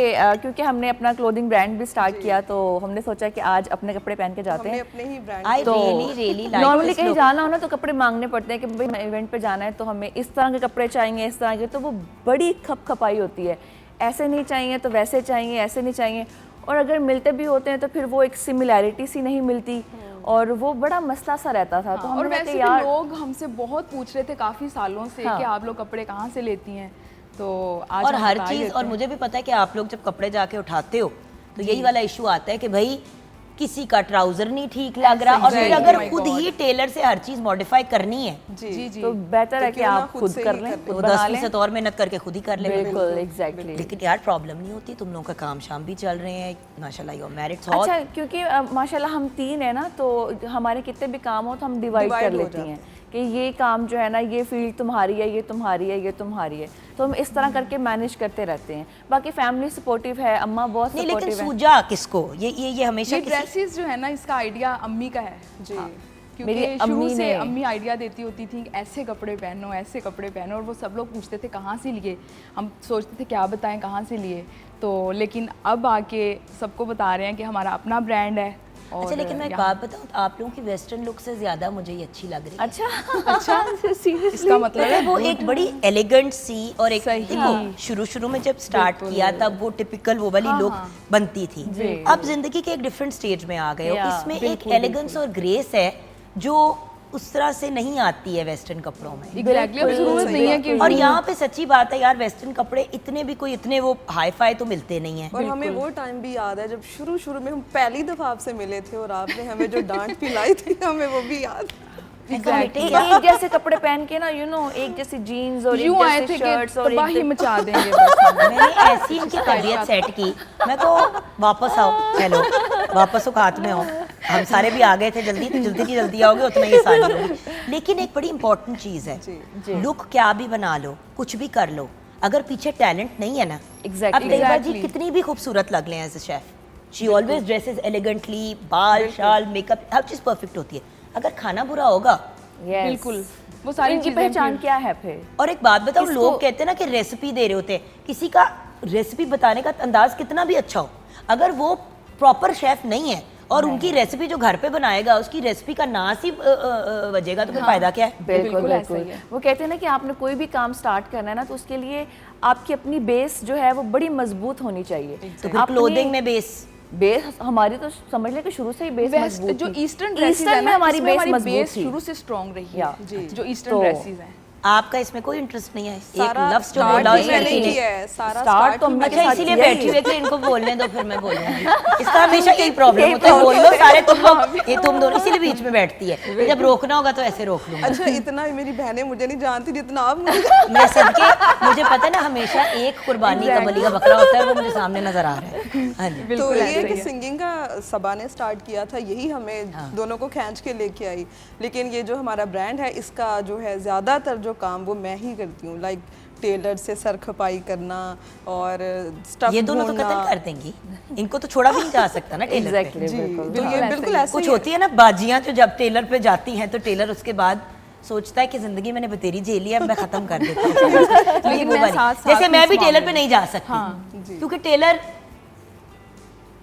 क्योंकि हमने अपना क्लोथिंग ब्रांड भी स्टार्ट किया, तो हमने सोचा कि आज अपने कपड़े पहन के जाते हैं। अपने ही brand I really like normally this कहीं look. जाना हो ना तो कपड़े मांगने पड़ते हैं कि भाई इवेंट पे जाना है तो हमें इस तरह के कपड़े चाहिए, इस तरह के, तो वो बड़ी खपाई होती है, ऐसे नहीं चाहिए तो वैसे चाहिए, ऐसे नहीं चाहिए, और अगर मिलते भी होते हैं तो फिर वो एक सिमिलैरिटी सी नहीं मिलती, और वो बड़ा मसला सा रहता था। तो और हमने वैसे कहा भी लोग हमसे बहुत पूछ रहे थे काफ़ी सालों से कि आप लोग कपड़े कहाँ से लेती हैं, तो आज और हम हर बता ही चीज़, देते और हैं। मुझे भी पता है कि आप लोग जब कपड़े जाके उठाते हो तो यही वाला इशू आता है कि भाई किसी का ट्राउजर नहीं ठीक लग रहा, और फिर Exactly, अगर oh my खुद God. ही टेलर से हर चीज़ मॉडिफाई करनी है जी जी तो बेहतर है कि क्यों ना आप खुद से कर ही लें, कर तो खुद बना 10% लें। और मेहनत करके खुद ही कर ले। बिल्कुल एग्जैक्टली। लेकिन यार प्रॉब्लम नहीं होती, तुम लोगों का काम शाम भी चल रहे हैं माशाल्लाह, यू मैरिड। अच्छा, क्योंकि माशाल्लाह हम 3 है ना, तो हमारे कितने भी काम हो तो हम डिवाइड कर Divide हो लेती जाते हैं कि ये काम जो है ना, ये फील्ड तुम्हारी है, ये तुम्हारी है, ये तुम्हारी है, तो हम इस तरह करके मैनेज करते रहते हैं। बाकी फैमिली सपोर्टिव है, अम्मा बहुत नहीं, लेकिन सपोर्टिव है। सूझा किसको ये हमेशा ये किसी ड्रेसेस जो है ना, इसका आइडिया अम्मी का है जी। मेरी क्योंकि शुरू अम्मी से ने- अम्मी आइडिया देती होती थी ऐसे कपड़े पहनो, ऐसे कपड़े पहनो, और वो सब लोग पूछते थे कहाँ से लिए, हम सोचते थे क्या बताएं कहाँ से लिए, तो लेकिन अब आके सबको बता रहे हैं कि हमारा अपना ब्रांड है। और अच्छा, लेकिन मैं एक बात बताऊं, आप लोगों की वेस्टर्न लुक से ज्यादा मुझे ये अच्छी लग रही है। अच्छा सीरियसली इसका मतलब मतलब है वो एक बड़ी एलिगेंट सी, और एक सही। देखो शुरू में जब स्टार्ट किया तब वो टिपिकल वो वाली लुक बनती थी। अब जिंदगी के एक डिफरेंट स्टेज में आ गए हो, Yeah, इसमें एक एलिगेंस और ग्रेस है जो उस तरह से नहीं आती है वेस्टर्न कपड़ों में। एग्जैक्टली, अब जरूरत नहीं है कि और यहाँ पे सच्ची बात है यार, वेस्टर्न कपड़े इतने वो हाई फाई तो मिलते नहीं है। और हमें वो टाइम भी याद है जब शुरू में हम पहली दफा आपसे मिले थे और आपने हमें जो डांट पिलाई थी, हमें वो भी याद है। एक जैसे कपड़े पहन के ना, यू नो, एक जैसी जीन्स और यूं एक आए जैसी थे शर्ट्स कि और तबाही एक मचा देंगे बस हम। मैंने ऐसी इनकी तबीयत सेट की, मैं को वापस आओ, हेलो वापस हो, हाथ में हो, हम सारे भी आ गए थे जल्दी, तो जल्दी आओगे उतना ये सारी होगी। लेकिन एक बड़ी इंपॉर्टेंट चीज़ है, लुक क्या भी बना लो, कुछ भी कर लो, अगर पीछे टैलेंट नहीं है ना, Exactly. अब तैयबा जी Exactly. कितनी भी खूबसूरत लग लें as a chef, she always dresses elegantly, बाल शाल मेकअप हर चीज़ परफेक्ट होती है, अगर खाना बुरा होगा। Yes. बिल्कुल, वो सारी इनकी चीजें पहचान फिर- क्या है फिर? और एक बात बताओ, इसको- लोग कहते हैं ना कि रेसिपी दे रहे होते हैं, किसी का रेसिपी बताने का अंदाज कितना भी अच्छा हो, अगर वो प्रॉपर शेफ नहीं है और उनकी रेसिपी जो घर पे बनाएगा उसकी रेसिपी का नास ही बजेगा, तो फिर फायदा क्या है? बिल्कुल बिल्कुल ऐसा बिल्कुल। ही है। वो कहते हैं ना कि आपने कोई भी काम स्टार्ट करना है ना, तो उसके लिए आपकी अपनी बेस जो है वो बड़ी मजबूत होनी चाहिए। तो फिर क्लोथिंग में बेस हमारी तो समझ ले कि शुरू से ही बेस वेस्ट मजबूत जो थी। ईस्टर्न ड्रेसेस है ईस्टर्न ना, में हमारी इसमें बेस मजबूत थी। शुरू से स्ट्रांग रही है या, जो ईस्टर्न तो- ड्रेसेस हैं। आपका इसमें कोई इंटरेस्ट नहीं है, एक सारा लफ्ज जो start बोला भी उसने मैंने किसी ने। किया है, सारा Start start तो भी हमने मैंने अच्छा, साथ इसीलिए किया ही बैठी है। हुई है कि इनको बोलने दो फिर मैं बोलूंगी। इसका हमेशा यही प्रॉब्लम होता है, बोल लो सारे तुम लोग, ये तुम दोनों इसीलिए बीच में बैठती है, जब रोकना होगा तो ऐसे रोक लूंगा। अच्छा, इतना ही मेरी बहनें मुझे नहीं जानती जितना आप मुझे मैं सदके, मुझे पता है ना, हमेशा एक कुर्बानी का बलि का बकरा होता है, वो मुझे सामने नजर आ रहा है। हाँ जी। तो ये कि सिंगिंग का सबा ने स्टार्ट किया था, यही हमें दोनों को खींच के लेके आई। लेकिन ये जो हमारा ब्रांड है, इसका जो है ज़्यादातर जो काम वो मैं ही करती हूँ, लाइक टेलर से सर खपाई करना और स्टफ ये दोनों तो ढूंढना। कत्ल कर देंगी, इनको तो छोड़ा भी नहीं जा सकता ना टेलर पे। एग्जैक्टली जी, बिल्कुल। तो ये बिल्कुल ऐसे कुछ ही होती है ना बाजियां, जो जब टेलर पे जाती हैं तो टेलर उसके बाद सोचता है कि जिंदगी मैंने बतेरी झेली है, अब मैं खत्म कर देता हूँ। लेकिन वो मैं वाली। साथ-साथ जैसे मैं इस भी टेलर मामले पे में- नहीं जा सकती, क्योंकि टेलर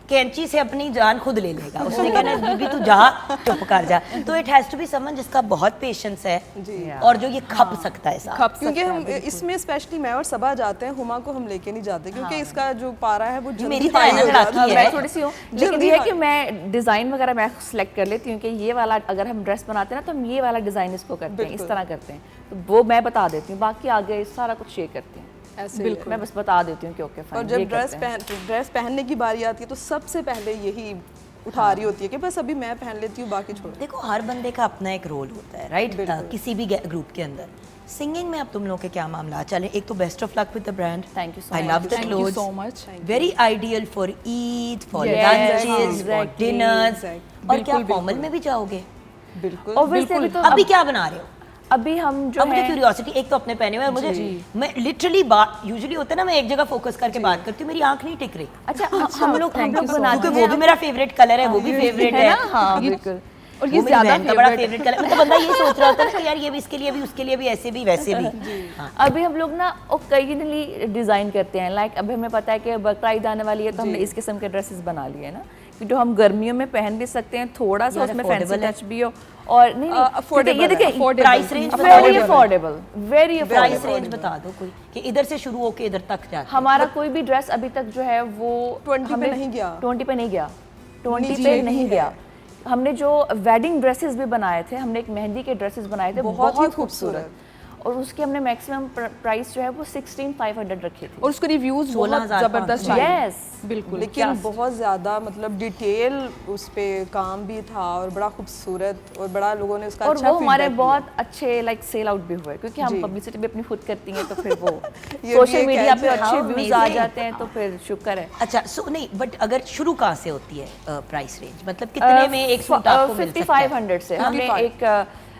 कैंची से अपनी जान खुद ले लेगा, उसने कहना है बीबी तू जा, चुप कर जा। तो it has to be someone जिसका बहुत पेशेंस है और जो ये खप सकता है साथ। क्योंकि हम इसमें स्पेशली मैं और सबा जाते हैं, हुमा को हम लेके नहीं जाते क्योंकि इसका जो पारा है वो जल्दी मेरी हाई तरह हो ना जाता लड़की है। है। मैं थोड़ी सी हूँ, लेकिन जल्दी ये है हाँ। कि मैं डिज़ाइन वगैरह मैं सेलेक्ट कर लेती हूँ कि ये वाला अगर हम ड्रेस बनाते हैं ना, तो हम ये वाला डिज़ाइन इसको करते हैं, इस तरह करते हैं, तो वो मैं बता देती हूँ, बाकी आगे सारा कुछ शेयर करती हैं। ऐसे ही बिल्कुल, मैं बस बता देती हूँ कि ओके और फाइन। जब ड्रेस पहनने की बारी आती है तो सबसे पहले यही उठा रही होती है कि बस अभी मैं पहन लेती हूँ, बाकी छोड़। देखो हर बंदे का अपना एक रोल होता है, राइट? किसी भी ग्रुप के अंदर। सिंगिंग में अब तुम लोग के क्या मामला चले? एक तो best of luck with the brand, Thank you so I much. Love the Thank you so clothes, much. Very ideal for Eid, for Yes, lunches, for exactly, dinners. exactly. और क्या फॉर्मल में भी जाओगे? बिल्कुल Obviously अभी तो अभी क्या बना रहे हो? अभी हम जो अब मुझे है क्यूरियोसिटी, एक तो अपने पहने हुए, मुझे मैं लिटरली बात यूजुअली होता है ना, मैं एक जगह फोकस करके बात करती हूँ, मेरी आंख नहीं टिक रही, अच्छा हम लोग बनाते क्योंकि वो भी मेरा फेवरेट कलर है, वो भी फेवरेट है। ना, हाँ बिल्कुल। और वो ये मेरी ज्यादा बहन का बड़ा फेवरेट कलर, मतलब बंदा ये सोच रहा होता है ना कि यार ये भी इसके लिए भी, उसके लिए भी, ऐसे भी वैसे भी। हाँ। अभी हम लोग ना ओकेजनली डिज़ाइन करते हैं, लाइक अभी हमें पता है कि बकरा ईद आने वाली है, तो हमने इस किस्म के ड्रेसेस बना लिए हैं ना, कि जो हम गर्मियों में पहन भी सकते हैं, थोड़ा सा यार उसमें फैंसी affordable है। टच भी हो, और नहीं affordable ये देखिए है, price range very affordable, very price affordable. Range बता दो कोई कि इधर से शुरू होके इधर तक जाते हैं। हमारा कोई भी ड्रेस अभी तक जो है वो 20 पे नहीं गया। 20 पे नहीं गया, 20 नीचे पे ही नहीं है। गया। हमने जो वेडिंग ड्रेसेस भी बनाए थे, हमने एक मेहंदी के ड्रेसेस बनाए थे, बहुत ही बहुत खूबसूरत। खूबसूरत, और उसकी हमने मैक्सिमम प्राइस जो है वो 16,500 रखी थी। और उसके रिव्यूज बहुत 16,500 जबरदस्त आए। यस बिल्कुल। लेकिन बहुत ज़्यादा मतलब डिटेल उस पे काम भी था और बड़ा खूबसूरत और बड़ा लोगों ने उसका और अच्छा वो हमारे feedback बहुत अच्छे लाइक सेल आउट भी हुए, क्योंकि हम जी। पब्लिसिटी भी अपनी खुद करती हैं, तो फिर वो ये सोशल भी एक मीडिया पे edge है। अच्छे How व्यूज आ amazing। जाते हैं, तो फिर शुक्र है। अच्छा सो नहीं, बट अगर शुरू कहाँ से होती है प्राइस रेंज, मतलब कितने में एक सूट आपको मिल सकता है? 5500 से हमने एक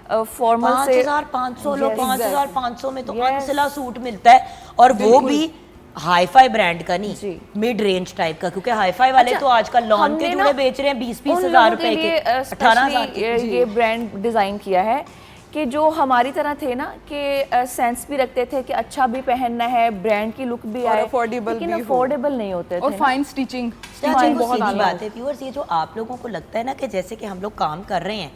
फॉर्मल से 5,500 लो, 5,500 में तो Yes. अनसिला सूट मिलता है, और वो भी हाई फाई ब्रांड का नहीं, जी। मिड रेंज टाइप का, क्योंकि हाई फाई वाले अच्छा, तो आजकल लॉन हमने के ना जुड़े बेच रहे हैं 20-20 उन हजार लोगों रुपए के, लिए, 18,000 especially के। ये ब्रांड डिज़ाइन किया है कि जो हमारी तरह थे ना, कि सेंस भी रखते थे कि अच्छा भी पहनना है, ब्रांड की लुक भी और आए, affordable लेकिन भी हो। अफोर्डेबल नहीं होते थे और ना। फाइन स्टिचिंग स्टिचिंग बहुत सीधी आला बात है व्यूअर्स, ये जो आप लोगों को लगता है ना कि जैसे कि हम लोग काम कर रहे हैं,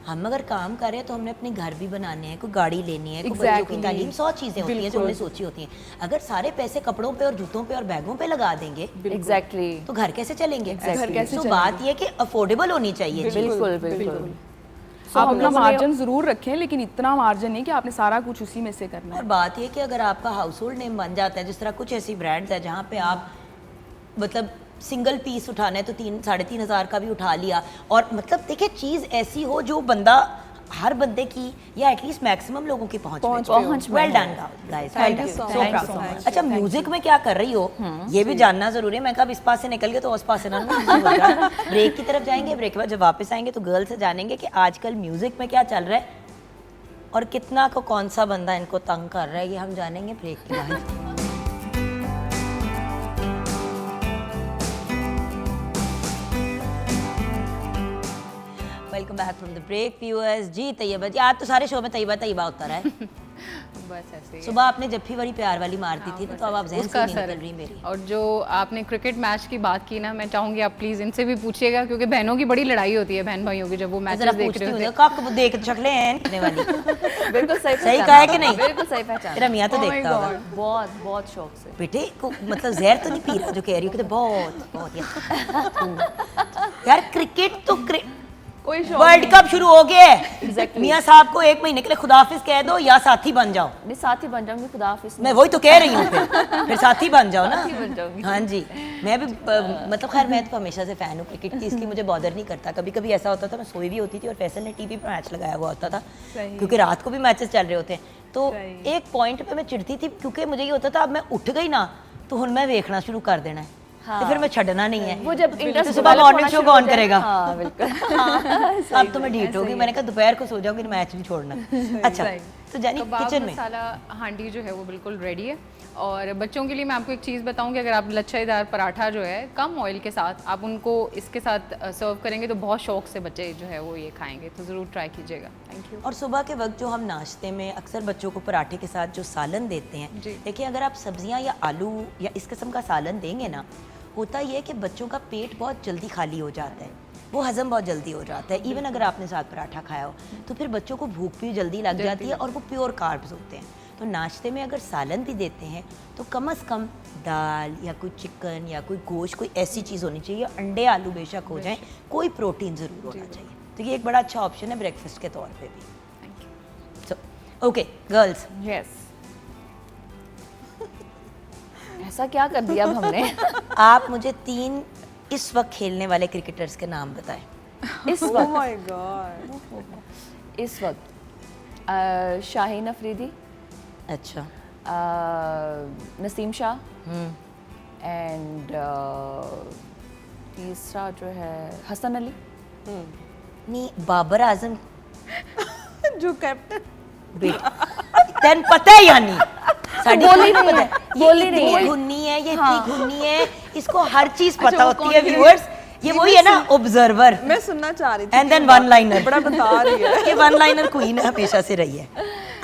हम अगर काम कर रहे हैं तो हमने अपने घर भी बनाने हैं, कोई गाड़ी लेनी है, कोई बच्चों की Exactly। तालीम, 100 चीज़ें होती हैं जो हमने सोची होती हैं। अगर सारे पैसे कपड़ों पे और जूतों पे और बैगों पे लगा देंगे एग्जैक्टली, तो घर कैसे चलेंगे? घर कैसे तो चलेंगे? बात ये कि अफोर्डेबल होनी चाहिए चीज़। बिल्कुल बिल्कुल। आप हम अपना लोगों ने- मार्जिन जरूर रखें, लेकिन इतना मार्जिन नहीं कि आपने सारा कुछ उसी में से करना और है। बात ये कि अगर आपका हाउस होल्ड नेम बन जाता है, जिस तरह कुछ ऐसी ब्रांड्स है जहाँ पे आप मतलब सिंगल पीस उठाना है तो 3,500 का भी उठा लिया, और मतलब देखिए चीज़ ऐसी हो जो बंदा हर बंदे की या एटलीस्ट मैक्सिमम लोगों की पहुंच में वेल हो। Done guys, well Thank you so done. much, so much. अच्छा म्यूजिक में क्या कर रही हो ये भी जानना जरूरी है। मैं कब इस पास से निकल गए तो उस पास से ना ब्रेक की तरफ जाएंगे, ब्रेक के बाद जब वापस आएंगे तो गर्ल से जानेंगे कि आजकल म्यूजिक में क्या चल रहा है और कितना को कौन सा बंदा इनको तंग कर रहा है, ये हम जानेंगे ब्रेक के बाद। Welcome back from the break viewers. जी तैयबा जी, आज तो सारे शो में तैयबा तैयबा होता रहा है। बस ऐसे ही। सुबह आपने जब भी बड़ी प्यार वाली मारती थी तो अब आप जहन से उसका नहीं असर निकल रही मेरी। है। और जो आपने क्रिकेट मैच की बात की ना, मैं चाहूंगी आप प्लीज इनसे भी पूछिएगा, क्योंकि बहनों की बड़ी लड़ाई होती है, बहन भाइयों की, जब वो मैं मैचेस जरा देख पूछती रहे हूँ होते हैं। कब देख शक्लें हैं निकलने वाली। बिल्कुल सही सही पहचाना कहा है कि आपने, नहीं? बिल्कुल सही पहचाना। तेरा मियाँ तो Oh my देखता होगा। God। बहुत बहुत शौक से। बेटे को मतलब जहर तो नहीं पी रहा जो कह रही हो कि बहुत बहुत यार क्रिकेट तो कोई शौक वर्ल्ड नहीं। कप शुरू हो गया है। Exactly। मियाँ साहब को 1 महीने के लिए खुदाफिज कह दो या साथी बन जाओ। मैं साथ ही बन जाऊंगी, खुदा हाफिज। मैं वही तो कह रही हूँ, फिर साथी बन जाओ ना। साथी बन जाऊंगी। हाँ जी, मैं भी मतलब खैर मैं तो हमेशा से फ़ैन हूँ क्रिकेट की, इसलिए मुझे बॉदर नहीं करता। कभी कभी ऐसा होता था मैं सोई भी होती थी और फैसल ने टीवी पर मैच लगाया हुआ होता था, सही। क्योंकि रात को भी मैचेस चल रहे होते हैं। तो सही। एक पॉइंट पे मैं चिढ़ती थी, क्योंकि मुझे ये होता था अब मैं उठ गई ना तो हुन मैं देखना शुरू कर देना है, तो फिर मैं छड़ना नहीं है। वो जब तो इंटरेस्ट सुबह मॉर्निंग शो कौन करेगा? हाँ बिल्कुल। अब तो मैं ढीठ होगी, मैंने कहा दोपहर को सो जाऊंगी, मैच नहीं छोड़ना। अच्छा सही। तो जानी कबाब किचन में मसाला हांडी जो है वो बिल्कुल रेडी है। और बच्चों के लिए मैं आपको एक चीज़ बताऊं कि अगर आप लच्छेदार पराठा जो है कम ऑयल के साथ आप उनको इसके साथ सर्व करेंगे तो बहुत शौक से बच्चे जो है वो ये खाएंगे, तो ज़रूर ट्राई कीजिएगा। Thank you. और सुबह के वक्त जो हम नाश्ते में अक्सर बच्चों को पराठे के साथ जो सालन देते हैं, जी। देखिए अगर आप सब्जियां या आलू या इस किस्म का सालन देंगे ना, होता ये है कि बच्चों का पेट बहुत जल्दी खाली हो जाता है, वो हजम बहुत जल्दी हो जाता है। इवन अगर आपने साथ पराठा खाया हो तो फिर बच्चों को भूख भी जल्दी लग जाती है, और वो प्योर कार्ब्स होते हैं। तो नाश्ते में अगर सालन भी देते हैं तो कम से कम दाल या कोई चिकन या कोई गोश्त, कोई ऐसी चीज़ होनी चाहिए। अंडे आलू बेशक हो जाएं, कोई प्रोटीन ज़रूर होना चाहिए। तो ये एक बड़ा अच्छा ऑप्शन है ब्रेकफास्ट के तौर पे भी। Thank you. So okay girls, yes. ऐसा क्या कर दिया अब हमने? आप मुझे 3 इस वक्त खेलने वाले क्रिकेटर्स के नाम बताएं। इस Oh वक्त my God। इस वक्त शाहीन अफरीदी, अच्छा, नसीम शाह, एंड तीसरा जो है हसन अली। नहीं बाबर आजम जो कैप्टन तेन पता है यानी साड़ी बोली को नहीं पता है, ये बोली नहीं इतनी है। घुन्नी है, ये हाँ। इतनी घुन्नी है, इसको हर चीज अच्छा, पता वो होती है कौन- व्यूअर्स। ये वही है ना ऑब्जर्वर, मैं सुनना चाह रही थी एंड देन कि वन लाइनर। बड़ा बता रही है। ये वन लाइनर क्वीन हमेशा से रही है।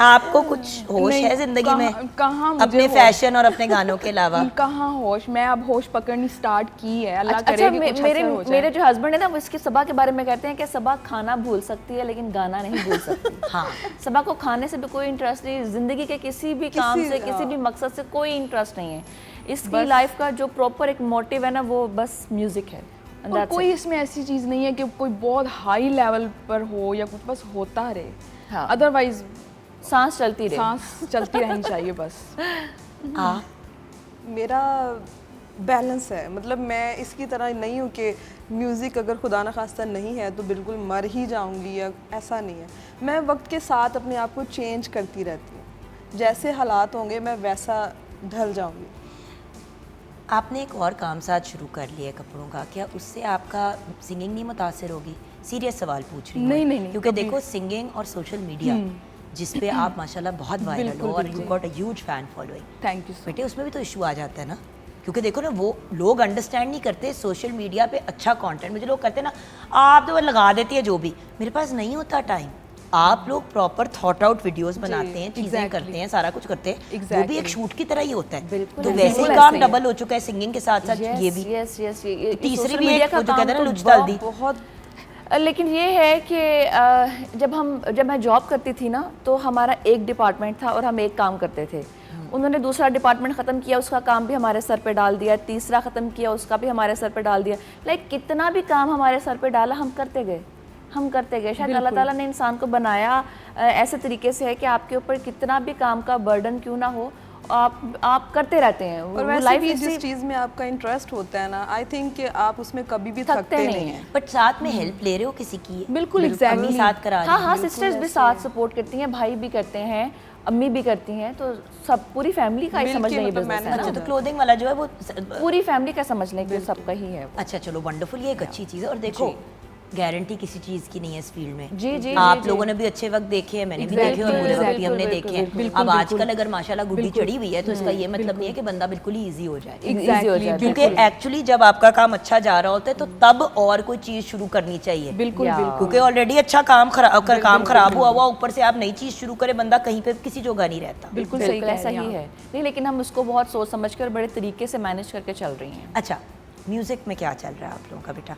आपको कुछ होश नहीं, है जिंदगी में कहाँ मुझे अपने होश? फैशन और अपने गानों के अलावा? कहाँ होश, मैं अब होश पकड़नी स्टार्ट की है। अल्लाह अच्छा, करे कि कुछ मेरे असर हो जाए। मेरे जो हस्बैंड है ना, वो इसके सबा के बारे में कहते हैं कि सबा खाना भूल सकती है लेकिन गाना नहीं भूल सकती। हाँ, सबा को खाने से भी कोई इंटरेस्ट नहीं, जिंदगी के किसी भी काम से, किसी भी मकसद से कोई इंटरेस्ट नहीं है। इसकी लाइफ का जो प्रॉपर एक मोटिव है ना, वो बस म्यूजिक है। And और that's कोई it. इसमें ऐसी चीज़ नहीं है कि कोई बहुत हाई लेवल पर हो या कुछ, बस होता रहे। हाँ। अदरवाइज सांस चलती रहे। सांस चलती रहनी चाहिए बस। आप मेरा बैलेंस है, मतलब मैं इसकी तरह नहीं हूँ कि म्यूज़िक अगर खुदा न खास्ता नहीं है तो बिल्कुल मर ही जाऊँगी, या ऐसा नहीं है। मैं वक्त के साथ अपने आप को चेंज करती रहती हूँ, जैसे हालात होंगे मैं वैसा ढल जाऊँगी। आपने एक और काम साथ शुरू कर लिया है कपड़ों का, क्या उससे आपका सिंगिंग नहीं मुतासिर होगी? सीरियस सवाल पूछ रही हूँ नहीं, मैं। नहीं, नहीं, क्योंकि कभी। देखो सिंगिंग और सोशल मीडिया जिस पे आप माशाल्लाह बहुत वायरल हो बिल्कुल, और यू बिल्कुल। Got a huge fan following, thank you so बेटे उसमें भी तो इशू आ जाता है ना, क्योंकि देखो ना वो लोग अंडरस्टैंड नहीं करते सोशल मीडिया पे अच्छा कंटेंट। मुझे लोग कहते हैं ना आप तो वो लगा देती है जो भी, मेरे पास नहीं होता टाइम। आप लोग प्रॉपर थॉट आउट वीडियोस बनाते हैं, चीजें exactly. करते हैं, सारा कुछ करते हैं, वो भी Exactly. एक शूट की तरह ही होता है। बिल्कुल तो ऐसे वैसे ही ही काम है। डबल हो चुका है सिंगिंग के साथ साथ ये भी। यस यस, ये तीसरी social भी media एक का वो जो काम कहते हैं ना तो लुच डाल दी। बहुत लेकिन ये है कि जब मैं जॉब करती थी ना तो हमारा एक डिपार्टमेंट था और हम एक काम करते थे। उन्होंने दूसरा डिपार्टमेंट ख़त्म किया, उसका काम भी हमारे सर पे डाल दिया, तीसरा ख़त्म किया, उसका भी हमारे सर पे डाल दिया। लाइक कितना भी काम हमारे सर पे डाला हम करते गए। शायद अल्लाह ताला ने इंसान को बनाया ऐसे तरीके से है कि आपके ऊपर कितना भी काम का बर्डन क्यों ना हो, आप करते रहते हैं। और वो वैसे लाइफ भी ऐसी- जिस चीज़ में आपका इंटरेस्ट होता है ना, आई थिंक कि आप उसमें कभी भी थकते थकते नहीं नहीं हैं। हैं। बट साथ में हेल्प ले रहे हो किसी की? बिल्कुल, अम्मी exactly. साथ करा रही हाँ हैं। हाँ, सिस्टर्स भी साथ सपोर्ट करती हैं, भाई भी करते हैं, अम्मी भी करती हैं, तो सब पूरी फैमिली का ही मिलके समझ लें ये मतलब बिजनेस है manage ना। अच्छा तो क्लोथिंग वाला जो है वो पूरी फैमिली का समझ लें कि सबका ही है। अच्छा चलो वंडरफुल, ये एक अच्छी चीज़ है। और देखो गारंटी किसी चीज़ की नहीं है इस फील्ड में। जी, जी, आप जी, लोगों ने भी अच्छे वक्त देखे हैं, मैंने भी Exactly, देखे और बुरे वक्त भी बिल्कुल, हमने बिल्कुल, देखे हैं। बिल्कुल, अब आजकल अगर माशाल्लाह गुड्डी चढ़ी हुई है तो इसका ये मतलब नहीं है कि बंदा बिल्कुल ही ईजी हो जाए। Easy हो जाता है, क्योंकि एक्चुअली जब आपका काम अच्छा जा रहा होता है तो तब और कोई चीज़ शुरू करनी चाहिए। बिल्कुल या। बिल्कुल। क्योंकि ऑलरेडी अच्छा काम खराब हुआ ऊपर से आप नई चीज़ शुरू करें, बंदा कहीं पे किसी जगह नहीं रहता। बिल्कुल सही बिल्कुल कह ऐसा रही ही हैं है। नहीं, लेकिन हम उसको बहुत सोच समझ कर बड़े तरीके से मैनेज करके चल रही हैं। अच्छा म्यूजिक में क्या चल रहा है आप लोगों का बेटा?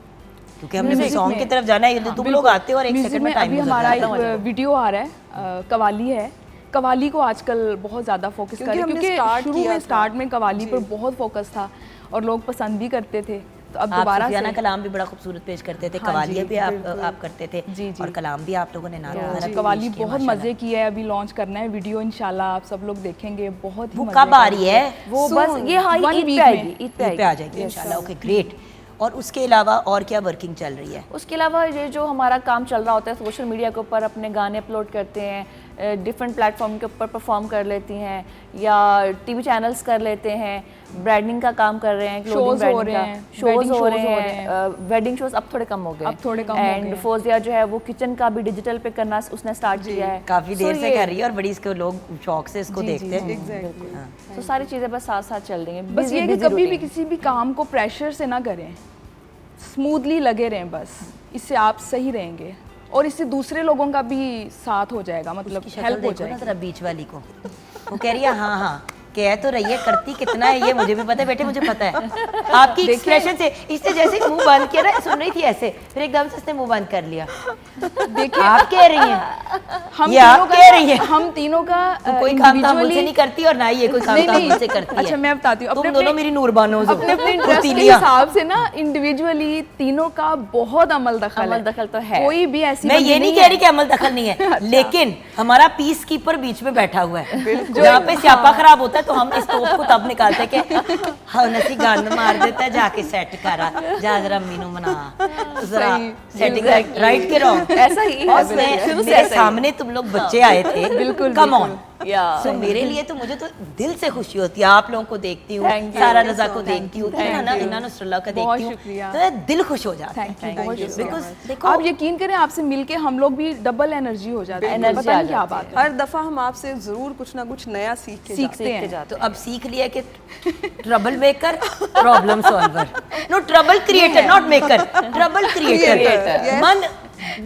क्योंकि हमने Music सॉन्ग में- की तरफ जाना है, तुम लोग आते हो और एक म्यूजिक सेकंड में में टाइम अभी गुजर हमारा जाता है। एक वीडियो आ रहा है, कवाली है। कवाली को आजकल बहुत ज़्यादा फोकस कर क्योंकि रहे हैं, हमने क्योंकि start शुरू किया में था। स्टार्ट में कवाली पर बहुत फोकस था और लोग पसंद भी करते थे, तो अब आप दोबारा सुफियाना से कलाम भी बड़ा खूबसूरत पेश करते थे, हाँ कवालियाँ जी, भी आप करते थे जी, जी। और कलाम भी आप लोगों ने ना तो कवाली बहुत मज़े की है। अभी लॉन्च करना है वीडियो, इंशाल्लाह आप सब लोग देखेंगे। बहुत ही वो मज़े कब का आ रही है? वो Soon, बस ये हाँ one ईद पे week आएगी, में। ईद पे आ जाएगी इंशाल्लाह। Okay great. और उसके अलावा और क्या वर्किंग चल रही है? उसके अलावा ये जो हमारा काम चल रहा होता है, सोशल मीडिया के ऊपर अपने गाने अपलोड करते हैं, डिफरेंट प्लेटफॉर्म के ऊपर परफॉर्म कर लेती हैं या टीवी चैनल्स कर लेते हैं, ब्रांडिंग का काम कर रहे हैं, Shows हो रहे हैं, शोज wedding हो shows रहे हो रहे हैं, वेडिंग शोज अब थोड़े कम हो गए, अब थोड़े कम हो गए एंड हैं। फोजिया जो है वो किचन का भी डिजिटल पे करना उसने स्टार्ट किया है। काफ़ी So देर से ये- कर रही है और बड़ी इसको लोग शौक से इसको देखते हैं। एग्जैक्टली। तो सारी चीज़ें बस साथ साथ चल रही हैं। बस Busy- ये कि busy कभी भी routine। किसी भी काम को प्रेशर से ना करें, स्मूथली लगे रहें, बस इससे आप सही रहेंगे और इससे दूसरे लोगों का भी साथ हो जाएगा, मतलब उसकी शक्ल हेल्प हो देखो ना जाएगी। जरा बीच वाली को, वो कह रही है हाँ हाँ कह तो रही है, करती कितना है ये मुझे भी पता है बेटे, मुझे पता है। आपकी एक्सप्रेशन से इसने जैसे मुंह बंद किया ना, सुन रही थी ऐसे, फिर एकदम से इसने मुंह बंद कर लिया। देखिए आप कह रही हैं हम ये आप तीनों कह रही हैं। हम तीनों का तो कोई काम मुझसे individually- नहीं करती और ना ही ये कोई काम नहीं, मुझसे करती है। अच्छा मैं बताती हूँ, तुम दोनों मेरी नूरबानोज हो। अपने इंटरेस्ट के फुर्तीलियाँ। हिसाब से ना इंडिविजुअली तीनों का बहुत अमल दखल तो है। कोई भी ऐसी मैं बंदी ये नहीं कह रही कि अमल दखल नहीं है, लेकिन हमारा पीस कीपर बीच में बैठा हुआ है। जहाँ पे स्यापा खराब होता है तो हम इस तोप को तब निकालते हैं कि हाँ नसी गंद मार देता है, जाके सेट करा, जा जरा अम्मी नु मना, जरा सेटिंग राइट के रॉन्ग ऐसा ही है, और बिल्कुल, शुरू से मेरे ऐसा ही। सामने तुम लोग बच्चे आए थे, बिल्कुल कम ऑन। सो मेरे लिए तो मुझे तो दिल से खुशी होती है, आप लोगों को देखती हूँ, Thank you. सारा रजा को देखती हूँ, इन्ना नसरुल्लाह का बहुत देखती हूँ, शुक्रिया। तो दिल खुश हो जाता है। थैंक यू, बहुत you so शुक्रिया। Because देखो आप यकीन करें आपसे मिलके हम लोग भी डबल एनर्जी हो जाती है, Energy पता आ नहीं क्या जाती बात है। हर दफा हम आपसे जरूर कुछ ना कुछ नया सीख के सीखते जाते हैं। तो अब सीख लिया कि trouble maker, problem solver, no trouble creator, not maker, trouble creator. मन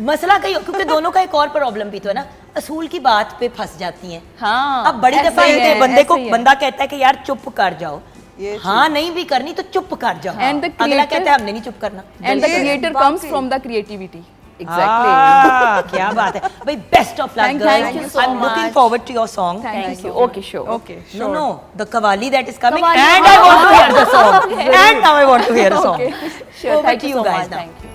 मसला कहीं, क्योंकि दोनों का एक और प्रॉब्लम भी तो है ना, असूल की बात पे फंस जाती हैं। हाँ, अब बड़ी ऐसा दफा ही है, बंदे को ऐसा ही है। बंदा कहता है कि यार चुप कर जाओ, ये हाँ नहीं भी करनी तो चुप कर जाओ, And the अगला creator- कहता है हमने नहीं चुप करना। एंड द ये क्रिएटर बात कम्स है। From the creativity. क्या बात है भाई, best of luck Thank you girls, so I am looking much. Forward to your song. Thank you. Okay show Okay, No, sure. no, the Qawwali that is coming, Qawwali, and I want to hear the song. And now I want to hear a song. Sure, Over thank to you you so guys much. now. Thank you.